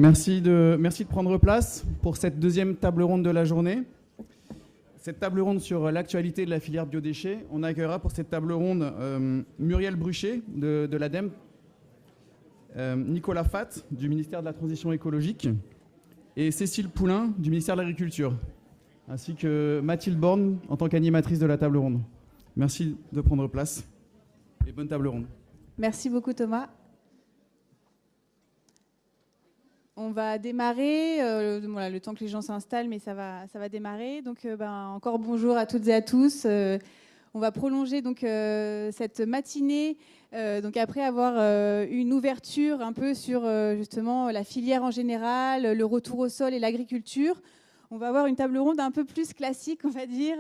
Merci de prendre place pour cette deuxième table ronde de la journée. Cette table ronde sur l'actualité de la filière biodéchets. On accueillera pour cette table ronde Muriel Bruchet de l'ADEME, Nicolas Fath du ministère de la Transition écologique et Cécile Poulain du ministère de l'Agriculture, ainsi que Mathilde Borne en tant qu'animatrice de la table ronde. Merci de prendre place et bonne table ronde. Merci beaucoup Thomas. On va démarrer, le temps que les gens s'installent, mais ça va démarrer. Donc encore bonjour à toutes et à tous. On va prolonger donc cette matinée, donc après avoir une ouverture un peu sur justement la filière en général, le retour au sol et l'agriculture. On va avoir une table ronde un peu plus classique, on va dire,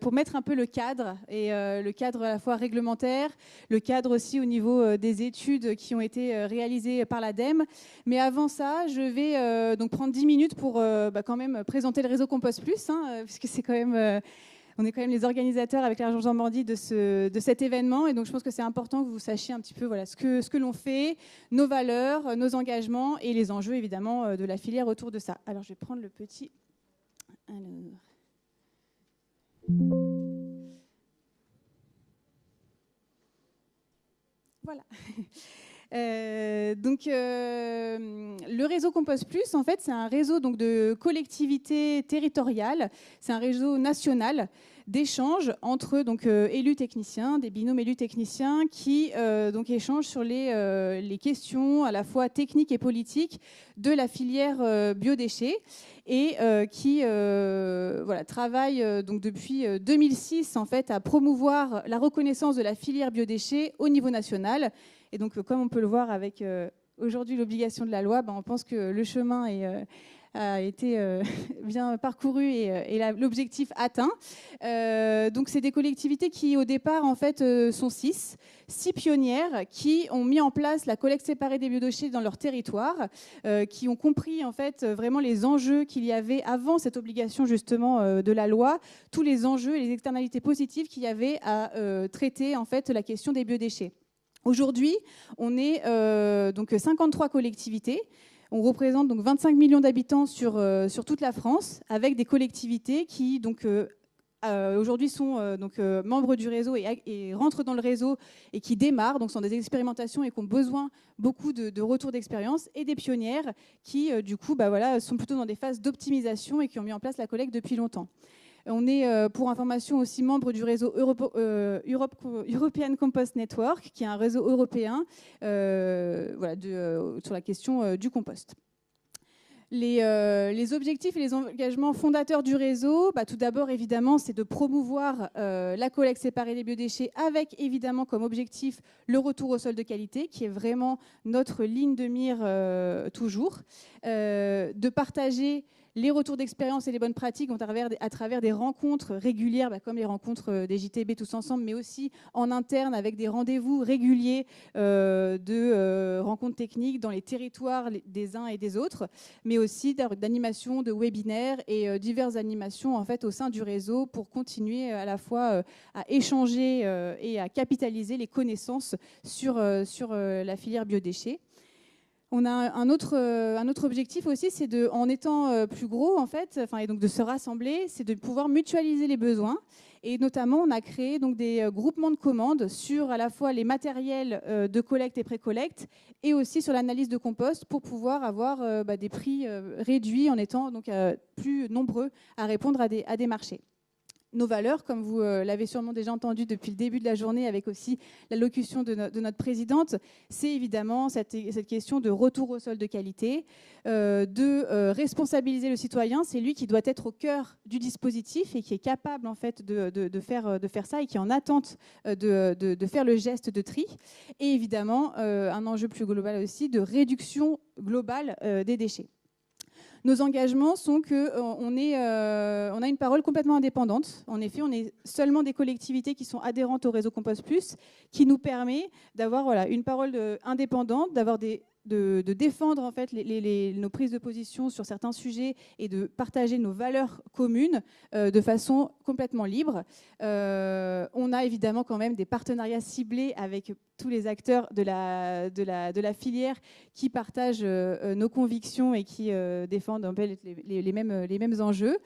pour mettre un peu le cadre, et le cadre à la fois réglementaire, le cadre aussi au niveau des études qui ont été réalisées par l'ADEME. Mais avant ça, je vais donc prendre 10 minutes pour quand même présenter le réseau Compost Plus, puisque c'est quand même... on est quand même les organisateurs avec l'Agence Jean Bordy de cet événement, et donc je pense que c'est important que vous sachiez un petit peu ce que l'on fait, nos valeurs, nos engagements et les enjeux évidemment de la filière autour de ça. Alors je vais prendre le petit... Voilà. Le réseau Compost Plus, en fait, c'est un réseau donc, de collectivités territoriales. C'est un réseau national d'échanges entre élus techniciens, des binômes élus techniciens qui donc échangent sur les questions à la fois techniques et politiques de la filière biodéchets et qui travaillent donc depuis 2006 en fait à promouvoir la reconnaissance de la filière biodéchets au niveau national. Et donc, comme on peut le voir avec aujourd'hui l'obligation de la loi, on pense que le chemin a été bien parcouru et l'objectif atteint. Donc, c'est des collectivités qui, au départ, en fait, sont six pionnières qui ont mis en place la collecte séparée des biodéchets dans leur territoire, qui ont compris, en fait, vraiment les enjeux qu'il y avait avant cette obligation, justement, de la loi, tous les enjeux et les externalités positives qu'il y avait à traiter, en fait, la question des biodéchets. Aujourd'hui, on est donc 53 collectivités. On représente donc 25 millions d'habitants sur toute la France, avec des collectivités qui donc aujourd'hui sont membres du réseau et rentrent dans le réseau et qui démarrent, donc sont des expérimentations et qui ont besoin beaucoup de retours d'expérience, et des pionnières qui du coup sont plutôt dans des phases d'optimisation et qui ont mis en place la collecte depuis longtemps. On est, pour information, aussi membre du réseau European Compost Network, qui est un réseau européen sur la question du compost. Les objectifs et les engagements fondateurs du réseau, tout d'abord, évidemment, c'est de promouvoir la collecte séparée des biodéchets avec, évidemment, comme objectif le retour au sol de qualité, qui est vraiment notre ligne de mire toujours, de partager les retours d'expérience et les bonnes pratiques à travers des rencontres régulières, comme les rencontres des JTB tous ensemble, mais aussi en interne avec des rendez-vous réguliers de rencontres techniques dans les territoires des uns et des autres, mais aussi d'animations, de webinaires et diverses animations en fait, au sein du réseau pour continuer à la fois à échanger et à capitaliser les connaissances sur la filière biodéchets. On a un autre objectif aussi, c'est en étant plus gros en fait, et donc de se rassembler, c'est de pouvoir mutualiser les besoins. Et notamment, on a créé donc des groupements de commandes sur à la fois les matériels de collecte et pré-collecte, et aussi sur l'analyse de compost pour pouvoir avoir des prix réduits en étant donc plus nombreux à répondre à des marchés. Nos valeurs, comme vous l'avez sûrement déjà entendu depuis le début de la journée, avec aussi l'allocution de notre présidente, c'est évidemment cette question de retour au sol de qualité, de responsabiliser le citoyen. C'est lui qui doit être au cœur du dispositif et qui est capable en fait de faire ça et qui est en attente de faire le geste de tri. Et évidemment, un enjeu plus global aussi de réduction globale des déchets. Nos engagements sont qu'on a une parole complètement indépendante. En effet, on est seulement des collectivités qui sont adhérentes au réseau Compost Plus, qui nous permet d'avoir une parole indépendante, d'avoir des de défendre en fait nos prises de position sur certains sujets et de partager nos valeurs communes de façon complètement libre. On a évidemment quand même des partenariats ciblés avec tous les acteurs de la filière qui partagent nos convictions et qui défendent un peu les mêmes enjeux.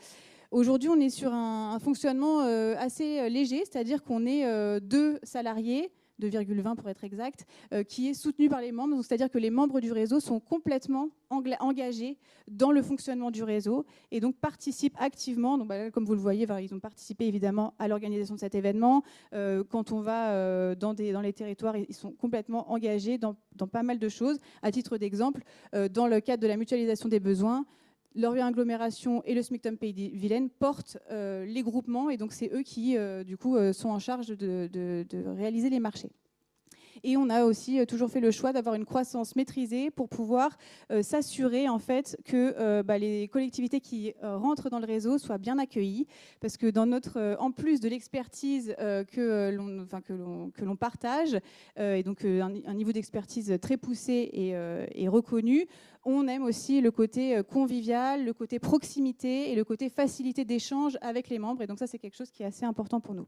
Aujourd'hui, on est sur un fonctionnement assez léger, c'est-à-dire qu'on est 2 salariés, 2,20 pour être exact, qui est soutenu par les membres. C'est-à-dire que les membres du réseau sont complètement engagés dans le fonctionnement du réseau et donc participent activement. Donc, comme vous le voyez, ils ont participé évidemment à l'organisation de cet événement. Quand on va dans les territoires, ils sont complètement engagés dans pas mal de choses. À titre d'exemple, dans le cadre de la mutualisation des besoins, l'Orient Agglomération et le SMICTOM Pays-de-Vilaine portent les groupements et donc c'est eux qui du coup sont en charge de réaliser les marchés. Et on a aussi toujours fait le choix d'avoir une croissance maîtrisée pour pouvoir s'assurer en fait que les collectivités qui rentrent dans le réseau soient bien accueillies, parce que en plus de l'expertise que l'on partage, et donc un niveau d'expertise très poussé et reconnu, on aime aussi le côté convivial, le côté proximité et le côté facilité d'échange avec les membres. Et donc ça, c'est quelque chose qui est assez important pour nous.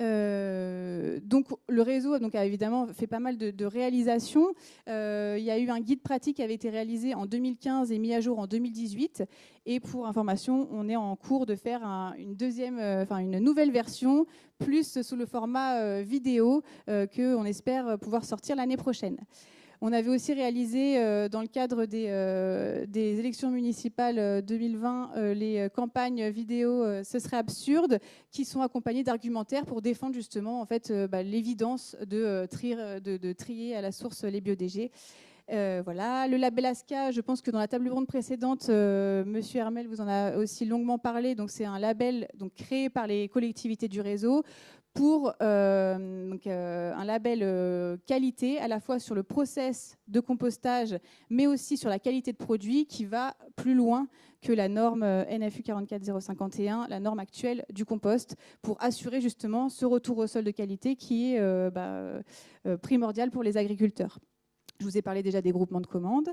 Donc le réseau a évidemment fait pas mal de réalisations. Il y a eu un guide pratique qui avait été réalisé en 2015 et mis à jour en 2018. Et pour information, on est en cours de faire une nouvelle version, plus sous le format vidéo, qu'on espère pouvoir sortir l'année prochaine. On avait aussi réalisé, dans le cadre des élections municipales 2020, les campagnes vidéo « Ce serait absurde », qui sont accompagnées d'argumentaires pour défendre justement en fait, l'évidence de trier à la source les biodéchets. Voilà. Le label ASCA, je pense que dans la table ronde précédente, Monsieur Hermel vous en a aussi longuement parlé. Donc, c'est un label créé par les collectivités du réseau pour un label qualité, à la fois sur le process de compostage, mais aussi sur la qualité de produit, qui va plus loin que la norme NFU 44051, la norme actuelle du compost, pour assurer justement ce retour au sol de qualité qui est primordial pour les agriculteurs. Je vous ai parlé déjà des groupements de commandes.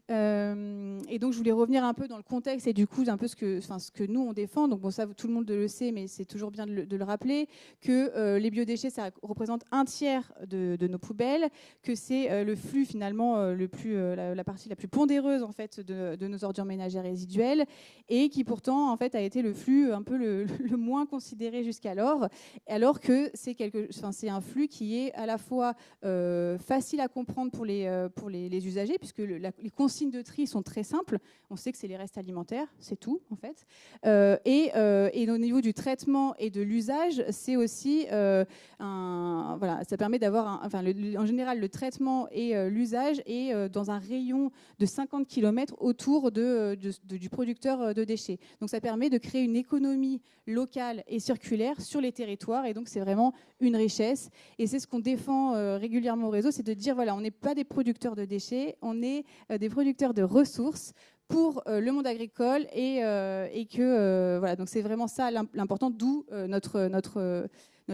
Et donc, je voulais revenir un peu dans le contexte et du coup, un peu ce que nous, on défend. Donc, bon, ça, tout le monde le sait, mais c'est toujours bien de le rappeler, que les biodéchets, ça représente 1/3 de nos poubelles, que c'est le flux, finalement, la partie la plus pondéreuse, en fait, de nos ordures ménagères résiduelles, et qui, pourtant, en fait, a été le flux un peu le moins considéré jusqu'alors, alors que c'est un flux qui est à la fois facile à comprendre pour les usagers, puisque les consignes de tri sont très simples. On sait que c'est les restes alimentaires, c'est tout en fait. Et au niveau du traitement et de l'usage, c'est aussi ça permet d'avoir en général le traitement et l'usage est dans un rayon de 50 km autour du producteur de déchets. Donc ça permet de créer une économie locale et circulaire sur les territoires, et donc c'est vraiment une richesse. Et c'est ce qu'on défend régulièrement au réseau, c'est de dire voilà, on n'est pas des producteurs de déchets, on est des producteurs de ressources pour le monde agricole et que voilà, donc c'est vraiment ça l'important, d'où notre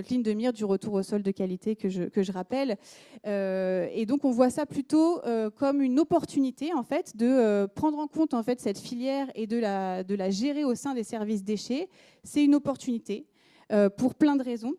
ligne de mire du retour au sol de qualité que je rappelle. Et donc on voit ça plutôt comme une opportunité en fait de prendre en compte en fait cette filière et de la gérer au sein des services déchets. C'est une opportunité pour plein de raisons.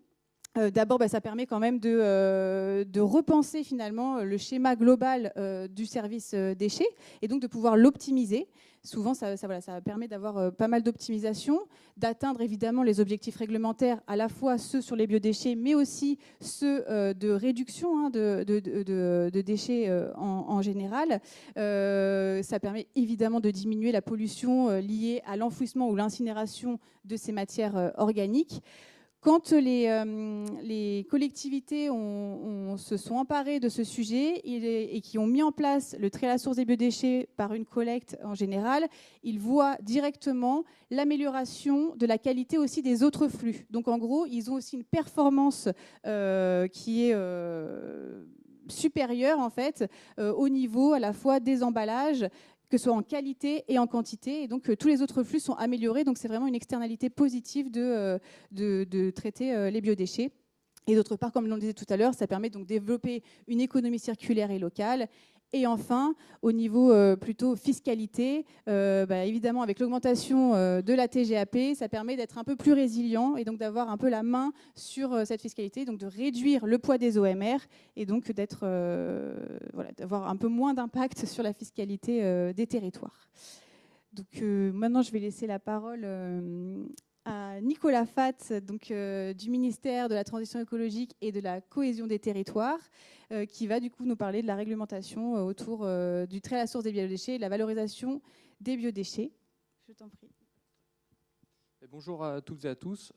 D'abord, ça permet quand même de repenser finalement le schéma global du service déchets et donc de pouvoir l'optimiser. Souvent, ça permet d'avoir pas mal d'optimisation, d'atteindre évidemment les objectifs réglementaires, à la fois ceux sur les biodéchets, mais aussi ceux de réduction de déchets en général. Ça permet évidemment de diminuer la pollution liée à l'enfouissement ou l'incinération de ces matières organiques. Quand les collectivités se sont emparées de ce sujet et qui ont mis en place le tri à la source des biodéchets par une collecte en général, ils voient directement l'amélioration de la qualité aussi des autres flux. Donc en gros, ils ont aussi une performance qui est supérieure en fait au niveau à la fois des emballages, que ce soit en qualité et en quantité. Et donc, tous les autres flux sont améliorés. Donc, c'est vraiment une externalité positive de traiter les biodéchets. Et d'autre part, comme l'on disait tout à l'heure, ça permet donc de développer une économie circulaire et locale Et enfin, au niveau plutôt fiscalité, évidemment, avec l'augmentation de la TGAP, ça permet d'être un peu plus résilient et donc d'avoir un peu la main sur cette fiscalité, donc de réduire le poids des OMR et donc d'avoir un peu moins d'impact sur la fiscalité des territoires. Donc maintenant, je vais laisser la parole à Nicolas Fath, du ministère de la Transition écologique et de la cohésion des territoires, qui va du coup nous parler de la réglementation autour du trait à la source des biodéchets et de la valorisation des biodéchets. Je t'en prie. Bonjour à toutes et à tous.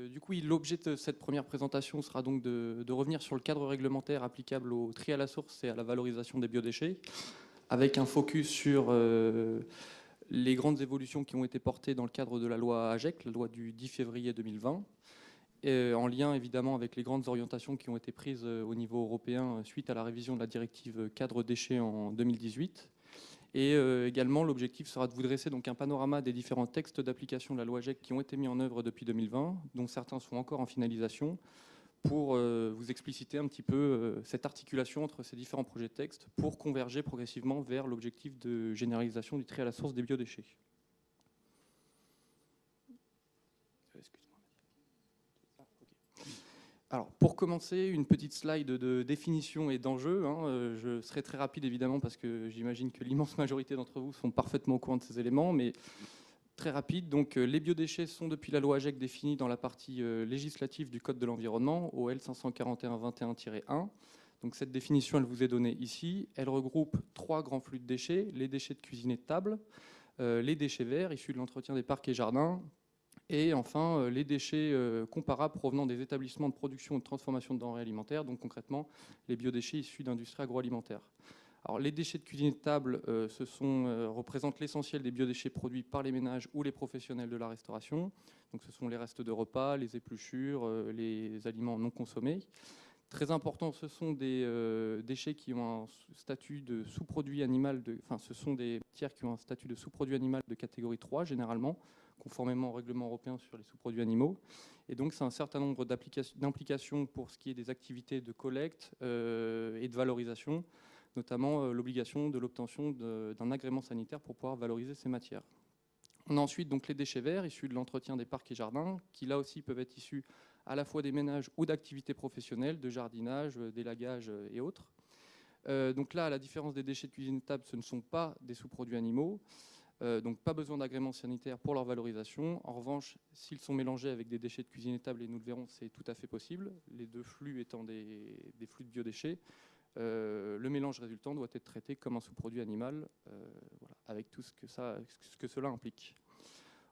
Du coup, l'objet de cette première présentation sera donc de revenir sur le cadre réglementaire applicable au tri à la source et à la valorisation des biodéchets, avec un focus sur les grandes évolutions qui ont été portées dans le cadre de la loi AGEC, la loi du 10 février 2020, en lien évidemment avec les grandes orientations qui ont été prises au niveau européen suite à la révision de la directive cadre déchets en 2018. Et également, l'objectif sera de vous dresser donc un panorama des différents textes d'application de la loi AGEC qui ont été mis en œuvre depuis 2020, dont certains sont encore en finalisation, pour vous expliciter un petit peu cette articulation entre ces différents projets de texte pour converger progressivement vers l'objectif de généralisation du tri à la source des biodéchets. Alors, pour commencer, une petite slide de définition et d'enjeux. Je serai très rapide évidemment parce que j'imagine que l'immense majorité d'entre vous sont parfaitement au courant de ces éléments, mais très rapide. Donc, les biodéchets sont depuis la loi AGEC définis dans la partie législative du Code de l'environnement, OL 541-21-1. Donc, cette définition, elle vous est donnée ici. Elle regroupe 3 grands flux de déchets: les déchets de cuisine et de table, les déchets verts issus de l'entretien des parcs et jardins, et enfin les déchets comparables provenant des établissements de production et de transformation de denrées alimentaires, donc concrètement les biodéchets issus d'industries agroalimentaires. Alors, les déchets de cuisine et de table représentent l'essentiel des biodéchets produits par les ménages ou les professionnels de la restauration. Donc, ce sont les restes de repas, les épluchures, les aliments non consommés. Très important, ce sont des déchets qui ont un statut de sous-produit animal, ce sont des matières qui ont un statut de sous-produit animal de catégorie 3 généralement, conformément au règlement européen sur les sous-produits animaux. Et donc, c'est un certain nombre d'implications pour ce qui est des activités de collecte et de valorisation, notamment l'obligation de l'obtention d'un agrément sanitaire pour pouvoir valoriser ces matières. On a ensuite donc les déchets verts issus de l'entretien des parcs et jardins, qui là aussi peuvent être issus à la fois des ménages ou d'activités professionnelles, de jardinage, d'élagage et autres. Donc là, à la différence des déchets de cuisine de table, ce ne sont pas des sous-produits animaux, donc pas besoin d'agrément sanitaire pour leur valorisation. En revanche, s'ils sont mélangés avec des déchets de cuisine et de table, et nous le verrons, c'est tout à fait possible, les deux flux étant des flux de biodéchets. Le mélange résultant doit être traité comme un sous-produit animal, avec tout ce que cela implique.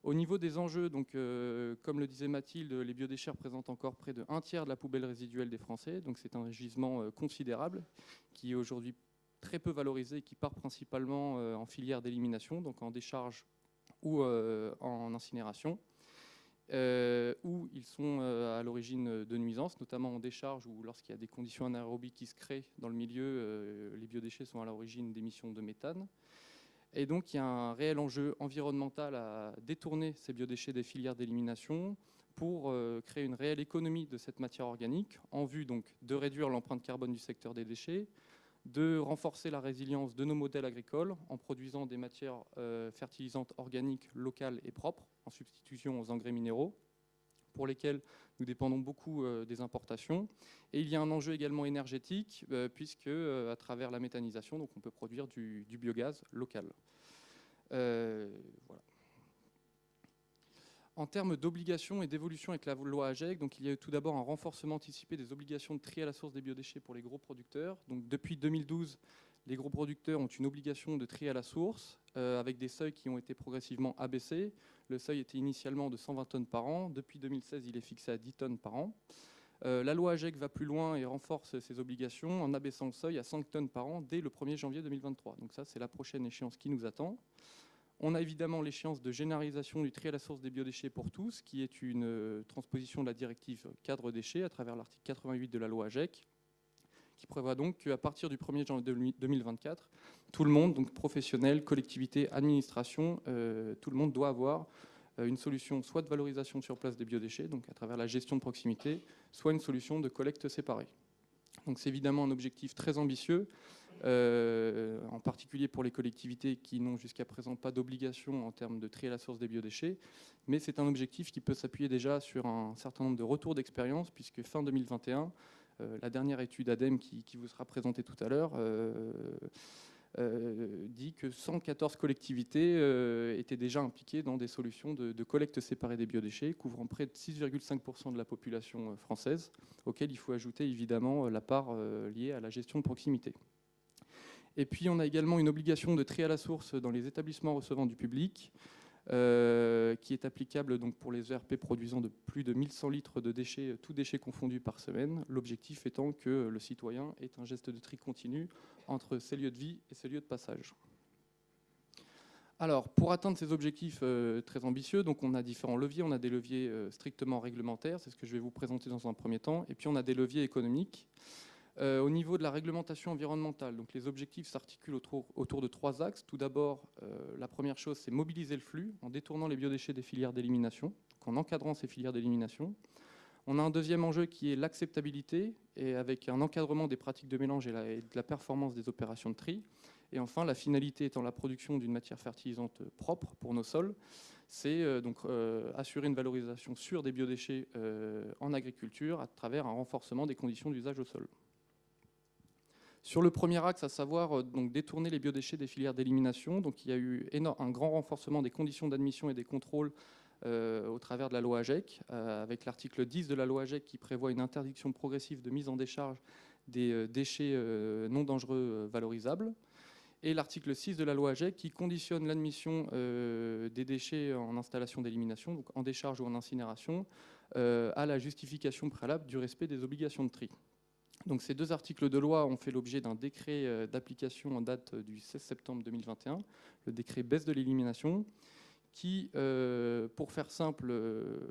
Au niveau des enjeux, donc, comme le disait Mathilde, les biodéchets représentent encore près de 1/3 de la poubelle résiduelle des Français, donc c'est un gisement considérable qui est aujourd'hui très peu valorisé et qui part principalement en filière d'élimination, donc en décharge ou en incinération. Où ils sont à l'origine de nuisances, notamment en décharge ou lorsqu'il y a des conditions anaérobies qui se créent dans le milieu, les biodéchets sont à l'origine d'émissions de méthane. Et donc il y a un réel enjeu environnemental à détourner ces biodéchets des filières d'élimination pour créer une réelle économie de cette matière organique en vue donc de réduire l'empreinte carbone du secteur des déchets, de renforcer la résilience de nos modèles agricoles en produisant des matières fertilisantes organiques locales et propres en substitution aux engrais minéraux pour lesquels nous dépendons beaucoup des importations. Et il y a un enjeu également énergétique puisque à travers la méthanisation, donc on peut produire du biogaz local. Voilà. En termes d'obligations et d'évolution avec la loi AGEC, donc il y a eu tout d'abord un renforcement anticipé des obligations de tri à la source des biodéchets pour les gros producteurs. Donc depuis 2012, les gros producteurs ont une obligation de tri à la source avec des seuils qui ont été progressivement abaissés. Le seuil était initialement de 120 tonnes par an. Depuis 2016, il est fixé à 10 tonnes par an. La loi AGEC va plus loin et renforce ces obligations en abaissant le seuil à 5 tonnes par an dès le 1er janvier 2023. Donc ça, c'est la prochaine échéance qui nous attend. On a évidemment l'échéance de généralisation du tri à la source des biodéchets pour tous, qui est une transposition de la directive cadre déchets à travers l'article 88 de la loi AGEC, qui prévoit donc qu'à partir du 1er janvier 2024, tout le monde, donc professionnels, collectivités, administrations, tout le monde doit avoir une solution soit de valorisation sur place des biodéchets, donc à travers la gestion de proximité, soit une solution de collecte séparée. Donc c'est évidemment un objectif très ambitieux, en particulier pour les collectivités qui n'ont jusqu'à présent pas d'obligation en termes de tri à la source des biodéchets. Mais c'est un objectif qui peut s'appuyer déjà sur un certain nombre de retours d'expérience, puisque fin 2021, la dernière étude ADEME qui vous sera présentée tout à l'heure dit que 114 collectivités étaient déjà impliquées dans des solutions de collecte séparée des biodéchets, couvrant près de 6,5% de la population française, auquel il faut ajouter évidemment la part liée à la gestion de proximité. Et puis on a également une obligation de tri à la source dans les établissements recevant du public, qui est applicable donc pour les ERP produisant de plus de 1100 litres de déchets, tous déchets confondus par semaine, l'objectif étant que le citoyen ait un geste de tri continu entre ses lieux de vie et ses lieux de passage. Alors, pour atteindre ces objectifs très ambitieux, donc on a différents leviers. On a des leviers strictement réglementaires, c'est ce que je vais vous présenter dans un premier temps, et puis on a des leviers économiques. Au niveau de la réglementation environnementale, donc les objectifs s'articulent autour de 3 axes. Tout d'abord, la première chose, c'est mobiliser le flux en détournant les biodéchets des filières d'élimination, en encadrant ces filières d'élimination. On a un deuxième enjeu qui est l'acceptabilité, et avec un encadrement des pratiques de mélange et de la performance des opérations de tri. Et enfin, la finalité étant la production d'une matière fertilisante propre pour nos sols, c'est assurer une valorisation sûre des biodéchets en agriculture à travers un renforcement des conditions d'usage au sol. Sur le premier axe, à savoir donc détourner les biodéchets des filières d'élimination, donc il y a eu un grand renforcement des conditions d'admission et des contrôles au travers de la loi AGEC, avec l'article 10 de la loi AGEC qui prévoit une interdiction progressive de mise en décharge des déchets non dangereux valorisables, et l'article 6 de la loi AGEC qui conditionne l'admission des déchets en installation d'élimination, donc en décharge ou en incinération, à la justification préalable du respect des obligations de tri. Donc ces 2 articles de loi ont fait l'objet d'un décret d'application en date du 16 septembre 2021, le décret baisse de l'élimination, qui, pour faire simple,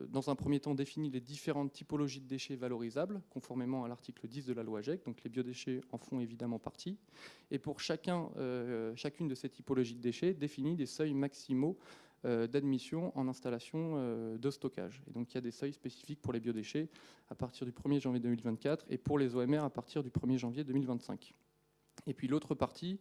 dans un premier temps définit les différentes typologies de déchets valorisables, conformément à l'article 10 de la loi AGEC, donc les biodéchets en font évidemment partie, et pour chacune de ces typologies de déchets, définit des seuils maximaux d'admission en installation de stockage. Et donc il y a des seuils spécifiques pour les biodéchets à partir du 1er janvier 2024 et pour les OMR à partir du 1er janvier 2025. Et puis l'autre partie,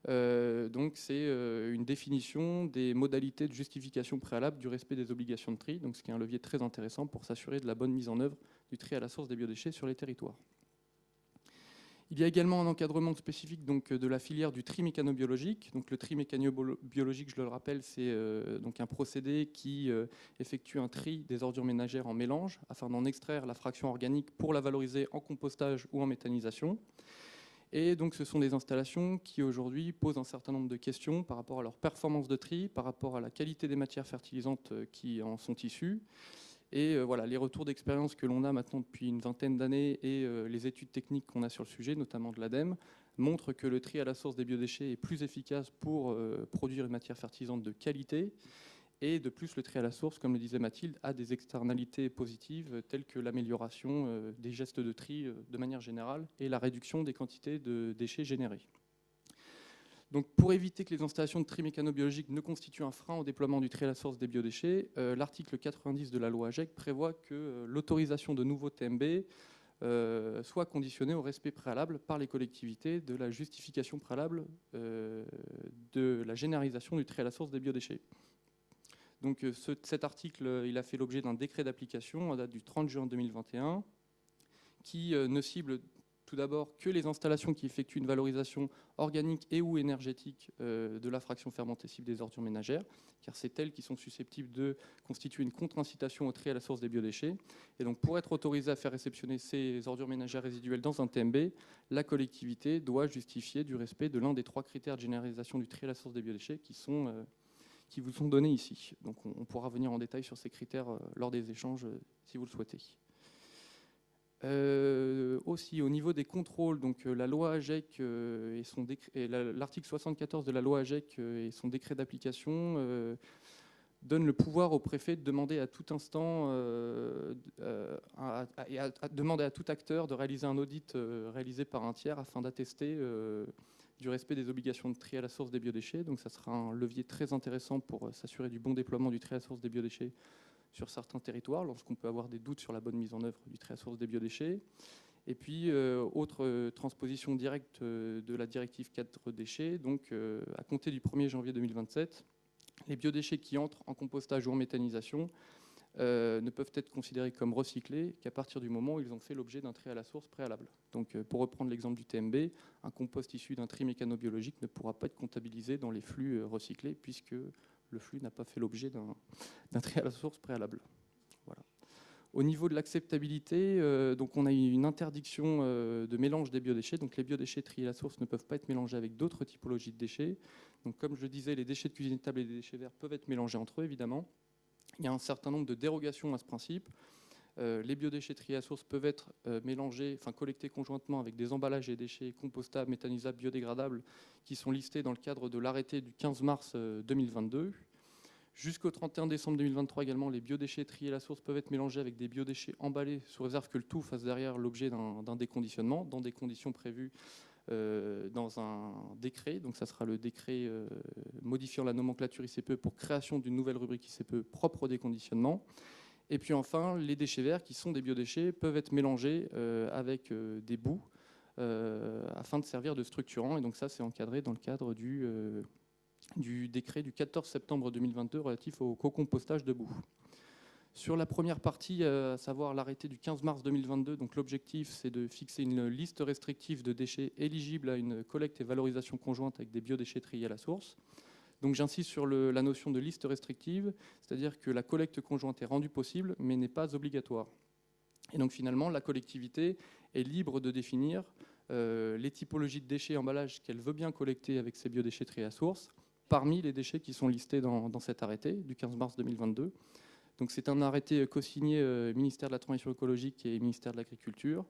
donc c'est une définition des modalités de justification préalable du respect des obligations de tri, donc ce qui est un levier très intéressant pour s'assurer de la bonne mise en œuvre du tri à la source des biodéchets sur les territoires. Il y a également un encadrement spécifique donc, de la filière du tri mécano-biologique. Donc, le tri mécano-biologique, je le rappelle, c'est donc un procédé qui effectue un tri des ordures ménagères en mélange afin d'en extraire la fraction organique pour la valoriser en compostage ou en méthanisation. Et donc, ce sont des installations qui aujourd'hui posent un certain nombre de questions par rapport à leur performance de tri, par rapport à la qualité des matières fertilisantes qui en sont issues. Et voilà, les retours d'expérience que l'on a maintenant depuis une vingtaine d'années et les études techniques qu'on a sur le sujet, notamment de l'ADEME, montrent que le tri à la source des biodéchets est plus efficace pour produire une matière fertilisante de qualité. Et de plus, le tri à la source, comme le disait Mathilde, a des externalités positives telles que l'amélioration des gestes de tri de manière générale et la réduction des quantités de déchets générés. Donc, pour éviter que les installations de tri mécano-biologique ne constituent un frein au déploiement du tri à la source des biodéchets, l'article 90 de la loi AGEC prévoit que l'autorisation de nouveaux TMB soit conditionnée au respect préalable par les collectivités de la justification préalable de la généralisation du tri à la source des biodéchets. Donc, cet article il a fait l'objet d'un décret d'application en date du 30 juin 2021 qui ne cible tout d'abord que les installations qui effectuent une valorisation organique et ou énergétique de la fraction fermentescible des ordures ménagères, car c'est elles qui sont susceptibles de constituer une contre-incitation au tri à la source des biodéchets. Et donc pour être autorisé à faire réceptionner ces ordures ménagères résiduelles dans un TMB, la collectivité doit justifier du respect de l'un des 3 critères de généralisation du tri à la source des biodéchets qui vous sont donnés ici. Donc on pourra revenir en détail sur ces critères lors des échanges si vous le souhaitez. Aussi au niveau des contrôles, donc la loi AGEC et son décret, l'article 74 de la loi AGEC et son décret d'application donne le pouvoir au préfet de demander à tout instant, demander à tout acteur de réaliser un audit réalisé par un tiers afin d'attester du respect des obligations de tri à la source des biodéchets. Donc ça sera un levier très intéressant pour s'assurer du bon déploiement du tri à la source des biodéchets sur certains territoires, lorsqu'on peut avoir des doutes sur la bonne mise en œuvre du tri à source des biodéchets. Et puis, autre transposition directe de la directive 4 déchets, donc à compter du 1er janvier 2027, les biodéchets qui entrent en compostage ou en méthanisation ne peuvent être considérés comme recyclés qu'à partir du moment où ils ont fait l'objet d'un tri à la source préalable. Donc, pour reprendre l'exemple du TMB, un compost issu d'un tri mécanobiologique ne pourra pas être comptabilisé dans les flux recyclés puisque le flux n'a pas fait l'objet d'un tri à la source préalable. Voilà. Au niveau de l'acceptabilité, donc on a une interdiction de mélange des biodéchets. Donc les biodéchets triés à la source ne peuvent pas être mélangés avec d'autres typologies de déchets. Donc comme je le disais, les déchets de cuisine étables et les déchets verts peuvent être mélangés entre eux, évidemment. Il y a un certain nombre de dérogations à ce principe. Les biodéchets triés à source peuvent être collectés conjointement avec des emballages et déchets compostables, méthanisables, biodégradables qui sont listés dans le cadre de l'arrêté du 15 mars 2022. Jusqu'au 31 décembre 2023 également, les biodéchets triés à la source peuvent être mélangés avec des biodéchets emballés sous réserve que le tout fasse derrière l'objet d'un déconditionnement dans des conditions prévues dans un décret. Donc ça sera le décret modifiant la nomenclature ICPE pour création d'une nouvelle rubrique ICPE propre au déconditionnement. Et puis enfin, les déchets verts qui sont des biodéchets peuvent être mélangés avec des boues afin de servir de structurant. Et donc ça, c'est encadré dans le cadre du décret du 14 septembre 2022 relatif au co-compostage de boue. Sur la première partie, à savoir l'arrêté du 15 mars 2022, donc l'objectif c'est de fixer une liste restrictive de déchets éligibles à une collecte et valorisation conjointe avec des biodéchets triés à la source. Donc j'insiste sur la notion de liste restrictive, c'est-à-dire que la collecte conjointe est rendue possible mais n'est pas obligatoire. Et donc finalement, la collectivité est libre de définir les typologies de déchets et emballages qu'elle veut bien collecter avec ces biodéchets triés à source, parmi les déchets qui sont listés dans cet arrêté du 15 mars 2022. Donc c'est un arrêté co-signé ministère de la Transition écologique et ministère de l'Agriculture.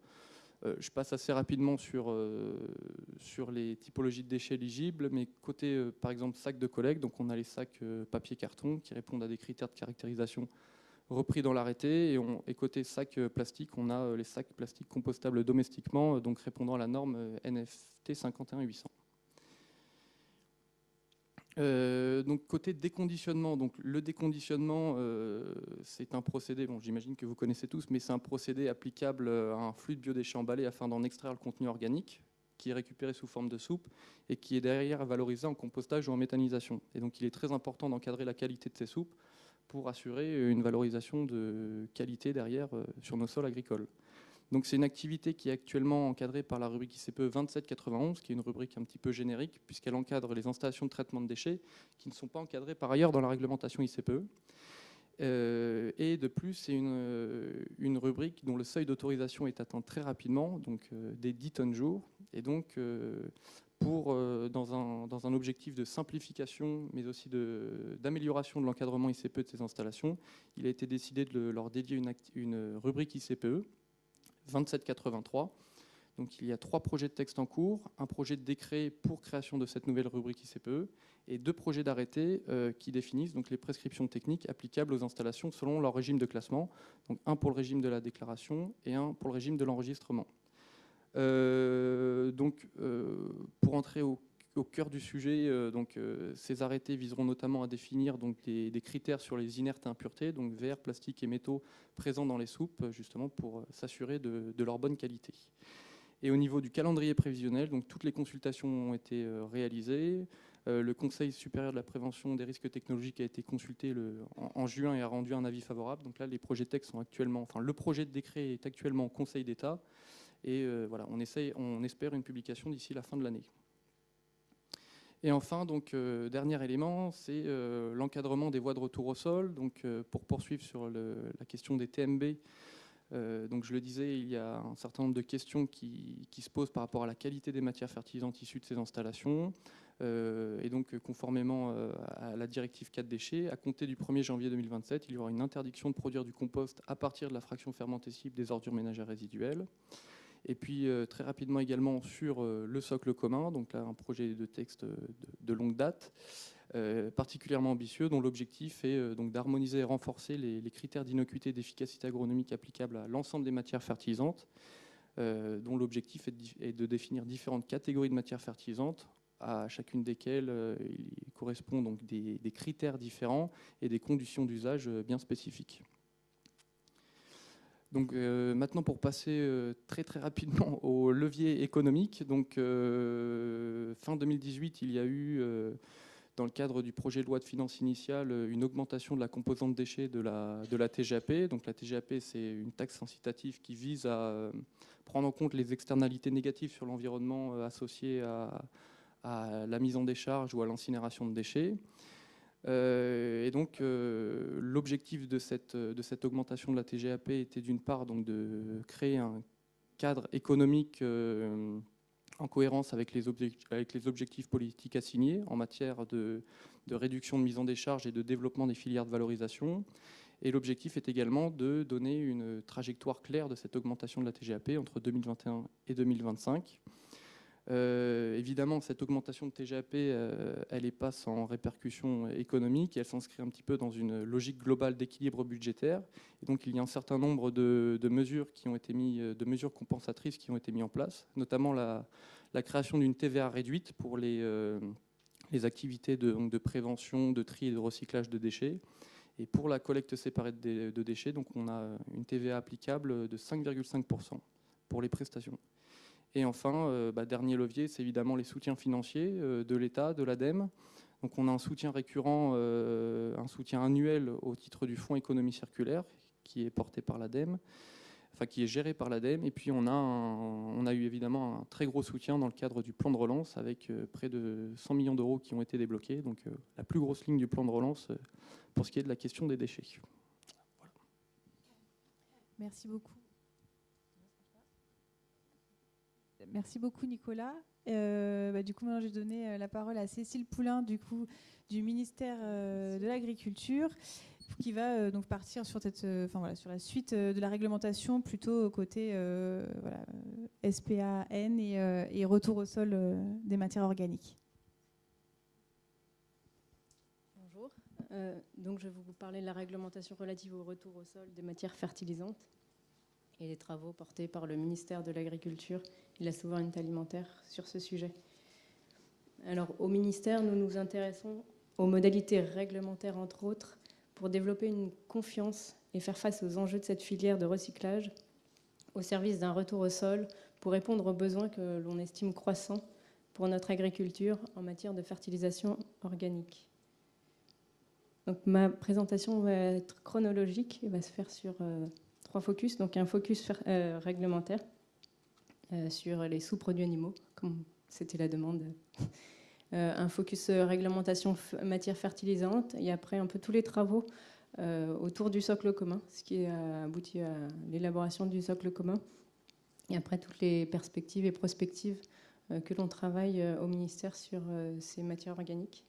Je passe assez rapidement sur les typologies de déchets éligibles, mais côté par exemple sacs de collecte, donc on a les sacs papier-carton qui répondent à des critères de caractérisation repris dans l'arrêté, et côté sacs plastique, on a les sacs plastiques compostables domestiquement, donc répondant à la norme NFT 51800. Donc côté déconditionnement, donc le déconditionnement c'est un procédé, bon j'imagine que vous connaissez tous, mais c'est un procédé applicable à un flux de biodéchets emballés afin d'en extraire le contenu organique qui est récupéré sous forme de soupe et qui est derrière valorisé en compostage ou en méthanisation. Et donc il est très important d'encadrer la qualité de ces soupes pour assurer une valorisation de qualité derrière sur nos sols agricoles. Donc c'est une activité qui est actuellement encadrée par la rubrique ICPE 2791, qui est une rubrique un petit peu générique, puisqu'elle encadre les installations de traitement de déchets qui ne sont pas encadrées par ailleurs dans la réglementation ICPE. Et de plus, c'est une rubrique dont le seuil d'autorisation est atteint très rapidement, donc des 10 tonnes jour. Et donc, dans un objectif de simplification, mais aussi d'amélioration de l'encadrement ICPE de ces installations, il a été décidé de leur dédier une rubrique ICPE 2783. Donc il y a 3 projets de texte en cours, un projet de décret pour création de cette nouvelle rubrique ICPE et 2 projets d'arrêté qui définissent donc les prescriptions techniques applicables aux installations selon leur régime de classement. Donc un pour le régime de la déclaration et un pour le régime de l'enregistrement. Pour entrer au cœur du sujet, ces arrêtés viseront notamment à définir donc, des critères sur les inertes et impuretés, donc verre, plastique et métaux présents dans les soupes, justement pour s'assurer de leur bonne qualité. Et au niveau du calendrier prévisionnel, donc, toutes les consultations ont été réalisées. Le Conseil supérieur de la prévention des risques technologiques a été consulté en juin et a rendu un avis favorable. Donc là, les projets de texte sont actuellement, le projet de décret est actuellement au Conseil d'État. Et voilà, on espère une publication d'ici la fin de l'année. Et enfin, donc, dernier élément, c'est l'encadrement des voies de retour au sol. Donc, pour poursuivre sur la question des TMB, donc je le disais, il y a un certain nombre de questions qui se posent par rapport à la qualité des matières fertilisantes issues de ces installations. Et donc, conformément à la directive 4 déchets, à compter du 1er janvier 2027, il y aura une interdiction de produire du compost à partir de la fraction fermentescible des ordures ménagères résiduelles. Et puis très rapidement également sur le socle commun, donc là un projet de texte de longue date, particulièrement ambitieux, dont l'objectif est donc d'harmoniser et renforcer les critères d'innocuité et d'efficacité agronomique applicables à l'ensemble des matières fertilisantes, dont l'objectif est de définir différentes catégories de matières fertilisantes, à chacune desquelles il correspond donc des critères différents et des conditions d'usage bien spécifiques. Donc maintenant, pour passer très très rapidement au levier économique, donc fin 2018, il y a eu, dans le cadre du projet de loi de finances initiale, une augmentation de la composante déchets de la TGAP. Donc la TGAP, c'est une taxe incitative qui vise à prendre en compte les externalités négatives sur l'environnement associées à la mise en décharge ou à l'incinération de déchets. Et donc, l'objectif de cette augmentation de la TGAP était d'une part donc, de créer un cadre économique en cohérence avec les objectifs politiques assignés en matière de réduction de mise en décharge et de développement des filières de valorisation. Et l'objectif est également de donner une trajectoire claire de cette augmentation de la TGAP entre 2021 et 2025. Évidemment, cette augmentation de TGAP, elle n'est pas sans répercussions économiques. Elle s'inscrit un petit peu dans une logique globale d'équilibre budgétaire. Et donc, il y a un certain nombre de mesures qui ont été de mesures compensatrices qui ont été mises en place, notamment la création d'une TVA réduite pour les activités de prévention, de tri et de recyclage de déchets. Et pour la collecte séparée de déchets, donc on a une TVA applicable de 5,5% pour les prestations. Et enfin, dernier levier, c'est évidemment les soutiens financiers de l'État, de l'ADEME. Donc on a un soutien récurrent, un soutien annuel au titre du Fonds économie circulaire, qui est porté par l'ADEME, enfin qui est géré par l'ADEME. Et puis on a eu évidemment un très gros soutien dans le cadre du plan de relance, avec près de 100 millions d'euros qui ont été débloqués. Donc la plus grosse ligne du plan de relance pour ce qui est de la question des déchets. Voilà. Merci beaucoup. Merci beaucoup Nicolas. Du coup, maintenant, je vais donner la parole à Cécile Poulain du ministère de l'Agriculture, qui va donc partir sur sur la suite de la réglementation, plutôt côté SPAN et retour au sol des matières organiques. Bonjour. Donc je vais vous parler de la réglementation relative au retour au sol des matières fertilisantes et les travaux portés par le ministère de l'Agriculture et de la souveraineté alimentaire sur ce sujet. Alors, au ministère, nous nous intéressons aux modalités réglementaires, entre autres, pour développer une confiance et faire face aux enjeux de cette filière de recyclage au service d'un retour au sol pour répondre aux besoins que l'on estime croissants pour notre agriculture en matière de fertilisation organique. Donc, ma présentation va être chronologique et va se faire sur 3 focus. Donc un focus réglementaire sur les sous-produits animaux, comme c'était la demande. Un focus réglementation matière fertilisante, et après un peu tous les travaux autour du socle commun, ce qui a abouti à l'élaboration du socle commun, et après toutes les perspectives et prospectives que l'on travaille au ministère sur ces matières organiques.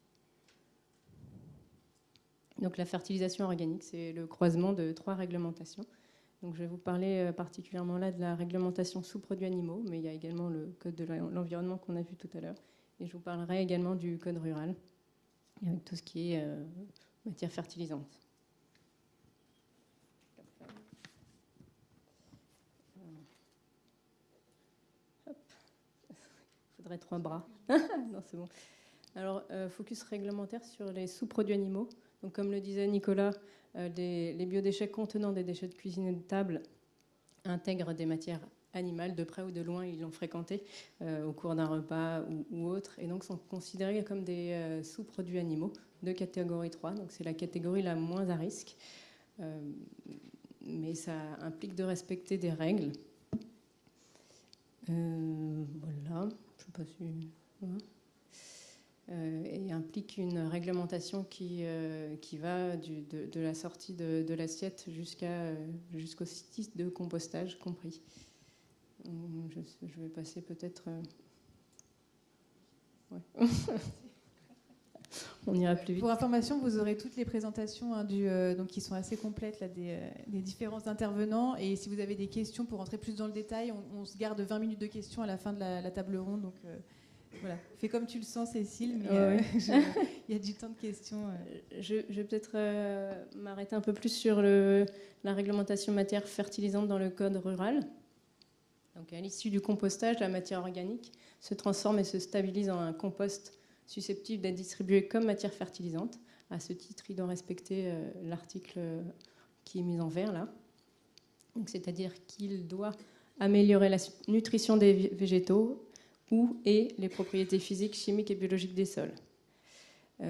Donc la fertilisation organique, c'est le croisement de 3 réglementations. Donc, je vais vous parler particulièrement là de la réglementation sous-produits animaux, mais il y a également le code de l'environnement qu'on a vu tout à l'heure. Et je vous parlerai également du code rural, avec tout ce qui est matière fertilisante. Hop. Il faudrait 3 bras. Non, c'est bon. Alors, focus réglementaire sur les sous-produits animaux. Donc, comme le disait Nicolas, les biodéchets contenant des déchets de cuisine et de table intègrent des matières animales, de près ou de loin, ils l'ont fréquenté au cours d'un repas ou autre, et donc sont considérés comme des sous-produits animaux de catégorie 3. Donc c'est la catégorie la moins à risque, mais ça implique de respecter des règles. Voilà, je ne sais pas si... Voilà. Et implique une réglementation qui va de la sortie de l'assiette jusqu'au site de compostage compris. Je vais passer peut-être... Ouais. On ira plus vite. Pour information, vous aurez toutes les présentations donc qui sont assez complètes là, des différents intervenants. Et si vous avez des questions pour rentrer plus dans le détail, on se garde 20 minutes de questions à la fin de la table ronde. Donc, voilà, fais comme tu le sens, Cécile, mais il y a du temps de questions. Je vais peut-être m'arrêter un peu plus sur la réglementation matière fertilisante dans le code rural. Donc, à l'issue du compostage, la matière organique se transforme et se stabilise en un compost susceptible d'être distribué comme matière fertilisante. À ce titre, il doit respecter l'article qui est mis en vert là. c'est-à-dire qu'il doit améliorer la nutrition des végétaux et les propriétés physiques, chimiques et biologiques des sols.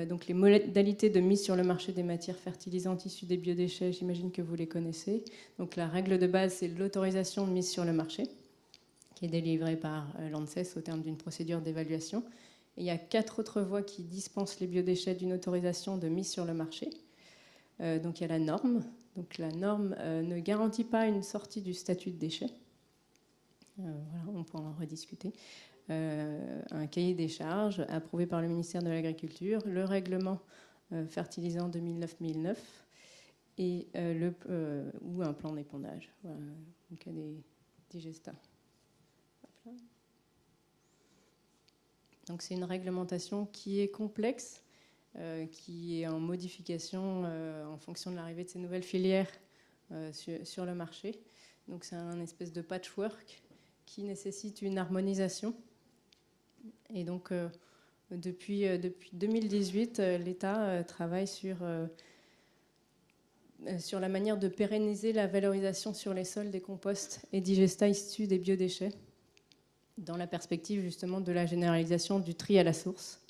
Donc les modalités de mise sur le marché des matières fertilisantes issues des biodéchets, j'imagine que vous les connaissez. Donc la règle de base, c'est l'autorisation de mise sur le marché, qui est délivrée par l'ANSES au terme d'une procédure d'évaluation. Et il y a 4 autres voies qui dispensent les biodéchets d'une autorisation de mise sur le marché. Donc il y a la norme. Donc la norme ne garantit pas une sortie du statut de déchet. Voilà, on pourra en rediscuter. Un cahier des charges approuvé par le ministère de l'Agriculture, le règlement fertilisant 2009-1009 et ou un plan d'épandage, voilà, au cas des digestats. Donc c'est une réglementation qui est complexe, qui est en modification en fonction de l'arrivée de ces nouvelles filières sur le marché. Donc c'est un espèce de patchwork qui nécessite une harmonisation. Et donc, depuis 2018, l'État travaille sur la manière de pérenniser la valorisation sur les sols des composts et digestats issus des biodéchets, dans la perspective justement de la généralisation du tri à la source,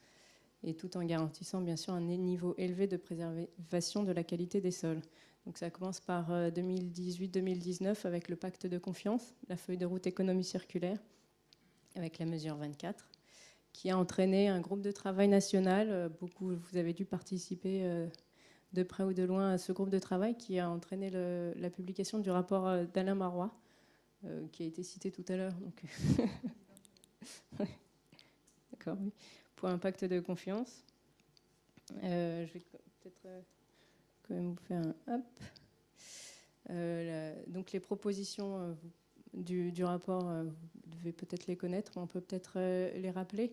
et tout en garantissant bien sûr un niveau élevé de préservation de la qualité des sols. Donc ça commence par 2018-2019 avec le pacte de confiance, la feuille de route économie circulaire, avec la mesure 24, qui a entraîné un groupe de travail national. Vous avez dû participer de près ou de loin à ce groupe de travail qui a entraîné la publication du rapport d'Alain Marois, qui a été cité tout à l'heure. Donc d'accord, oui. Pour un pacte de confiance. Je vais peut-être quand même vous faire un hop. Donc les propositions du rapport, vous devez peut-être les connaître, mais on peut peut-être les rappeler.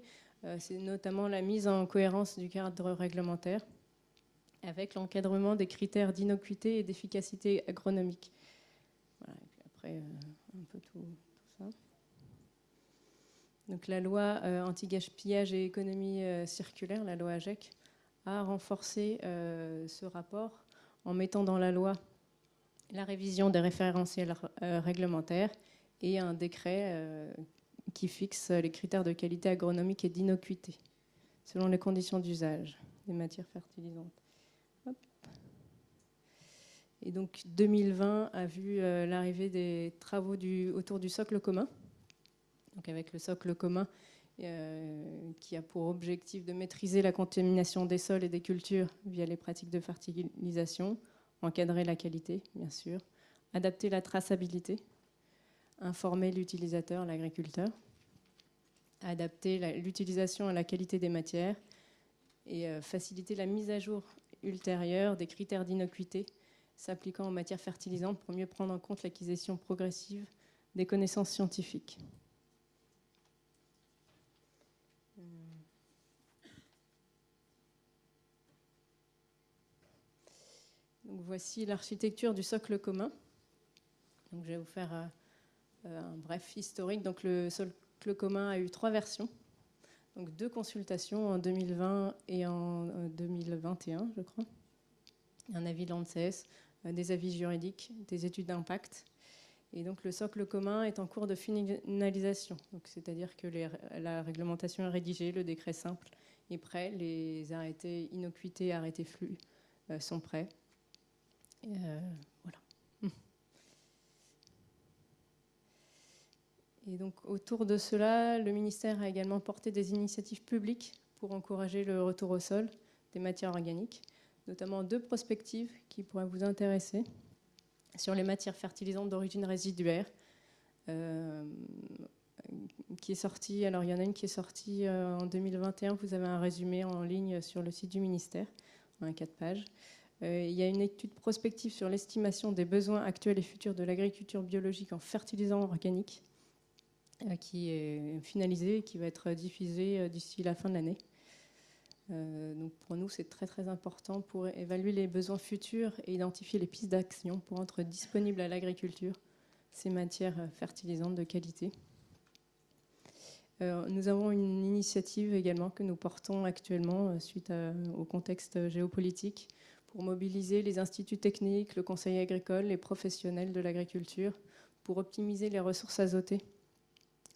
C'est notamment la mise en cohérence du cadre réglementaire avec l'encadrement des critères d'innocuité et d'efficacité agronomique. Voilà, et puis après, un peu tout ça. Donc la loi anti-gaspillage et économie circulaire, la loi AGEC, a renforcé ce rapport en mettant dans la loi la révision des référentiels réglementaires et un décret qui fixe les critères de qualité agronomique et d'innocuité selon les conditions d'usage des matières fertilisantes. Hop. Et donc 2020 a vu l'arrivée des travaux autour du socle commun. Donc avec le socle commun qui a pour objectif de maîtriser la contamination des sols et des cultures via les pratiques de fertilisation, encadrer la qualité, bien sûr, adapter la traçabilité, informer l'utilisateur, l'agriculteur, adapter l'utilisation à la qualité des matières et faciliter la mise à jour ultérieure des critères d'innocuité s'appliquant aux matières fertilisantes pour mieux prendre en compte l'acquisition progressive des connaissances scientifiques. Donc voici l'architecture du socle commun. Donc je vais vous faire un bref historique. Donc le socle commun a eu 3 versions. Donc 2 consultations en 2020 et en 2021, je crois. Un avis de l'ANSES, des avis juridiques, des études d'impact. Et donc le socle commun est en cours de finalisation. Donc c'est-à-dire que la réglementation est rédigée, le décret simple est prêt, les arrêtés innocuité, arrêtés flux sont prêts. Voilà. Et donc autour de cela, le ministère a également porté des initiatives publiques pour encourager le retour au sol des matières organiques, notamment 2 prospectives qui pourraient vous intéresser sur les matières fertilisantes d'origine résiduaire, qui est sortie. Alors il y en a une qui est sortie en 2021. Vous avez un résumé en ligne sur le site du ministère, en 4 pages. Il y a une étude prospective sur l'estimation des besoins actuels et futurs de l'agriculture biologique en fertilisants organiques qui est finalisée et qui va être diffusée d'ici la fin de l'année. Donc pour nous, c'est très très important pour évaluer les besoins futurs et identifier les pistes d'action pour rendre disponibles à l'agriculture ces matières fertilisantes de qualité. Nous avons une initiative également que nous portons actuellement suite au contexte géopolitique pour mobiliser les instituts techniques, le conseil agricole, les professionnels de l'agriculture, pour optimiser les ressources azotées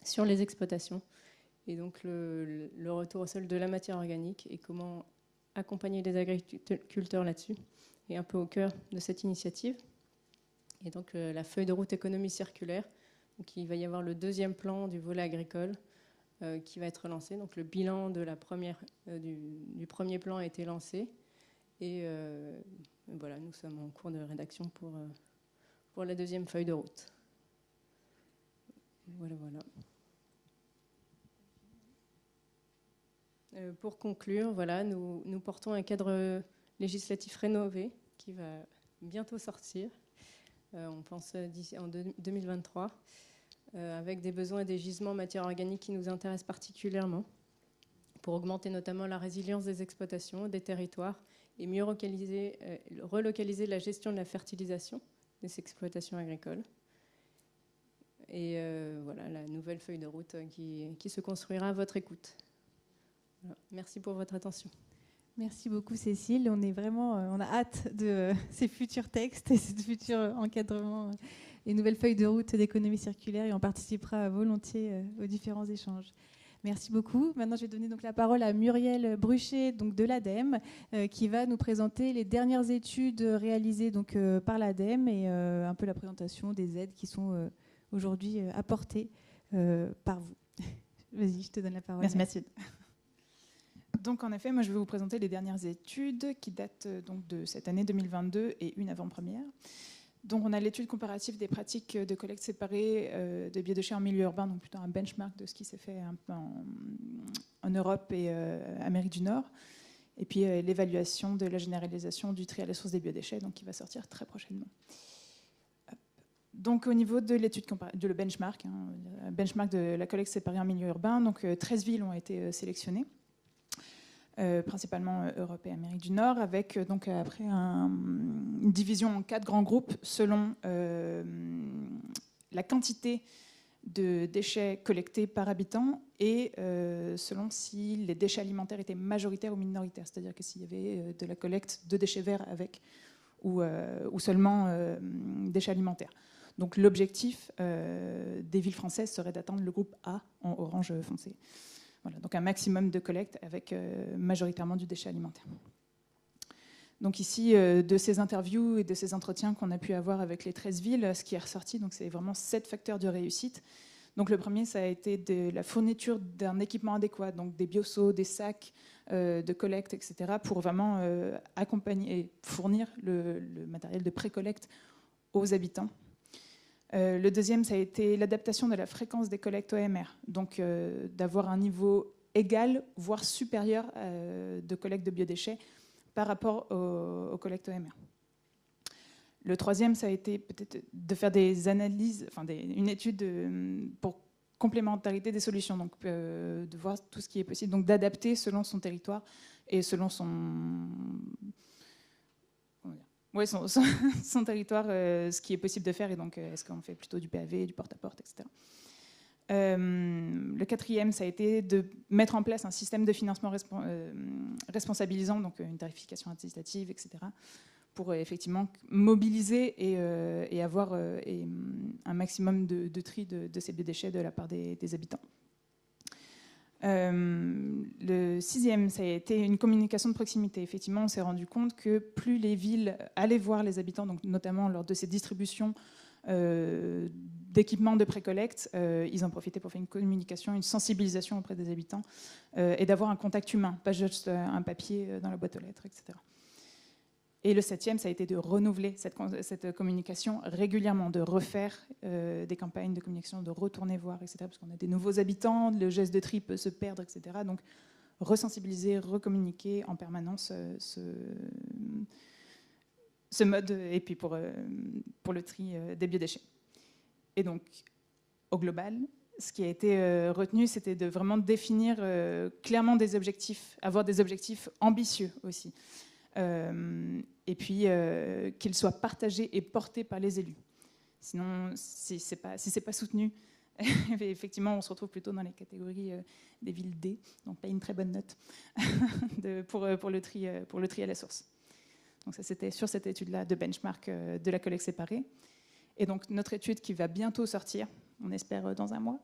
sur les exploitations. Et donc le retour au sol de la matière organique et comment accompagner les agriculteurs là-dessus est un peu au cœur de cette initiative. Et donc la feuille de route économie circulaire, donc il va y avoir le deuxième plan du volet agricole qui va être lancé. Donc le bilan de du premier plan a été lancé. Et voilà, nous sommes en cours de rédaction pour la deuxième feuille de route. Voilà, voilà. Pour conclure, voilà, nous portons un cadre législatif rénové qui va bientôt sortir. On pense en 2023, avec des besoins et des gisements en matière organique qui nous intéressent particulièrement, pour augmenter notamment la résilience des exploitations, des territoires, et mieux relocaliser la gestion de la fertilisation des exploitations agricoles. Et voilà la nouvelle feuille de route qui se construira à votre écoute. Voilà. Merci pour votre attention. Merci beaucoup Cécile. On a hâte de ces futurs textes et ces futurs encadrements et nouvelles feuilles de route d'économie circulaire, et on participera volontiers aux différents échanges. Merci beaucoup. Maintenant, je vais donner donc la parole à Muriel Bruchet, donc de l'ADEME, qui va nous présenter les dernières études réalisées donc, par l'ADEME et un peu la présentation des aides qui sont aujourd'hui apportées par vous. Vas-y, je te donne la parole. Merci Mathilde. Donc en effet, moi je vais vous présenter les dernières études qui datent donc de cette année 2022 et une avant-première. Donc on a l'étude comparative des pratiques de collecte séparée de biodéchets en milieu urbain, donc plutôt un benchmark de ce qui s'est fait un peu en Europe et Amérique du Nord. Et puis l'évaluation de la généralisation du tri à la source des biodéchets, donc qui va sortir très prochainement. Donc au niveau de l'étude de le benchmark, benchmark de la collecte séparée en milieu urbain, donc 13 villes ont été sélectionnées. Principalement Europe et Amérique du Nord, avec donc après une division en 4 grands groupes selon la quantité de déchets collectés par habitant et selon si les déchets alimentaires étaient majoritaires ou minoritaires, c'est-à-dire que s'il y avait de la collecte de déchets verts avec ou seulement déchets alimentaires. Donc l'objectif des villes françaises serait d'atteindre le groupe A en orange foncé. Voilà, donc un maximum de collecte avec majoritairement du déchet alimentaire. Donc ici, de ces interviews et de ces entretiens qu'on a pu avoir avec les 13 villes, ce qui est ressorti, donc c'est vraiment 7 facteurs de réussite. Donc le premier, ça a été de la fourniture d'un équipement adéquat, donc des bioseaux, des sacs de collecte, etc., pour vraiment accompagner et fournir le matériel de pré-collecte aux habitants. Le deuxième, ça a été l'adaptation de la fréquence des collectes OMR, donc d'avoir un niveau égal, voire supérieur de collecte de biodéchets par rapport aux collectes OMR. Le troisième, ça a été peut-être de faire des analyses, une étude pour complémentarité des solutions, donc de voir tout ce qui est possible, donc d'adapter selon son territoire et selon son territoire, ce qui est possible de faire, et donc est-ce qu'on fait plutôt du PAV, du porte-à-porte, etc. Le quatrième, ça a été de mettre en place un système de financement responsabilisant, donc une tarification incitative, etc., pour effectivement mobiliser et avoir un maximum de tri de ces biodéchets de la part des habitants. Le sixième, ça a été une communication de proximité. Effectivement, on s'est rendu compte que plus les villes allaient voir les habitants, donc notamment lors de ces distributions d'équipements de pré-collecte, ils en profitaient pour faire une communication, une sensibilisation auprès des habitants et d'avoir un contact humain, pas juste un papier dans la boîte aux lettres, etc. Et le septième, ça a été de renouveler cette communication régulièrement, de refaire des campagnes de communication, de retourner voir, etc. Parce qu'on a des nouveaux habitants, le geste de tri peut se perdre, etc. Donc, resensibiliser, recommuniquer en permanence ce mode, et puis pour le tri des biodéchets. Et donc, au global, ce qui a été retenu, c'était de vraiment définir clairement des objectifs, avoir des objectifs ambitieux aussi. Et puis qu'ils soient partagés et portés par les élus. Sinon, si c'est pas soutenu, effectivement, on se retrouve plutôt dans les catégories des villes D, donc pas une très bonne note pour le tri à la source. Donc ça, c'était sur cette étude-là de benchmark de la collecte séparée. Et donc notre étude qui va bientôt sortir, on espère dans un mois,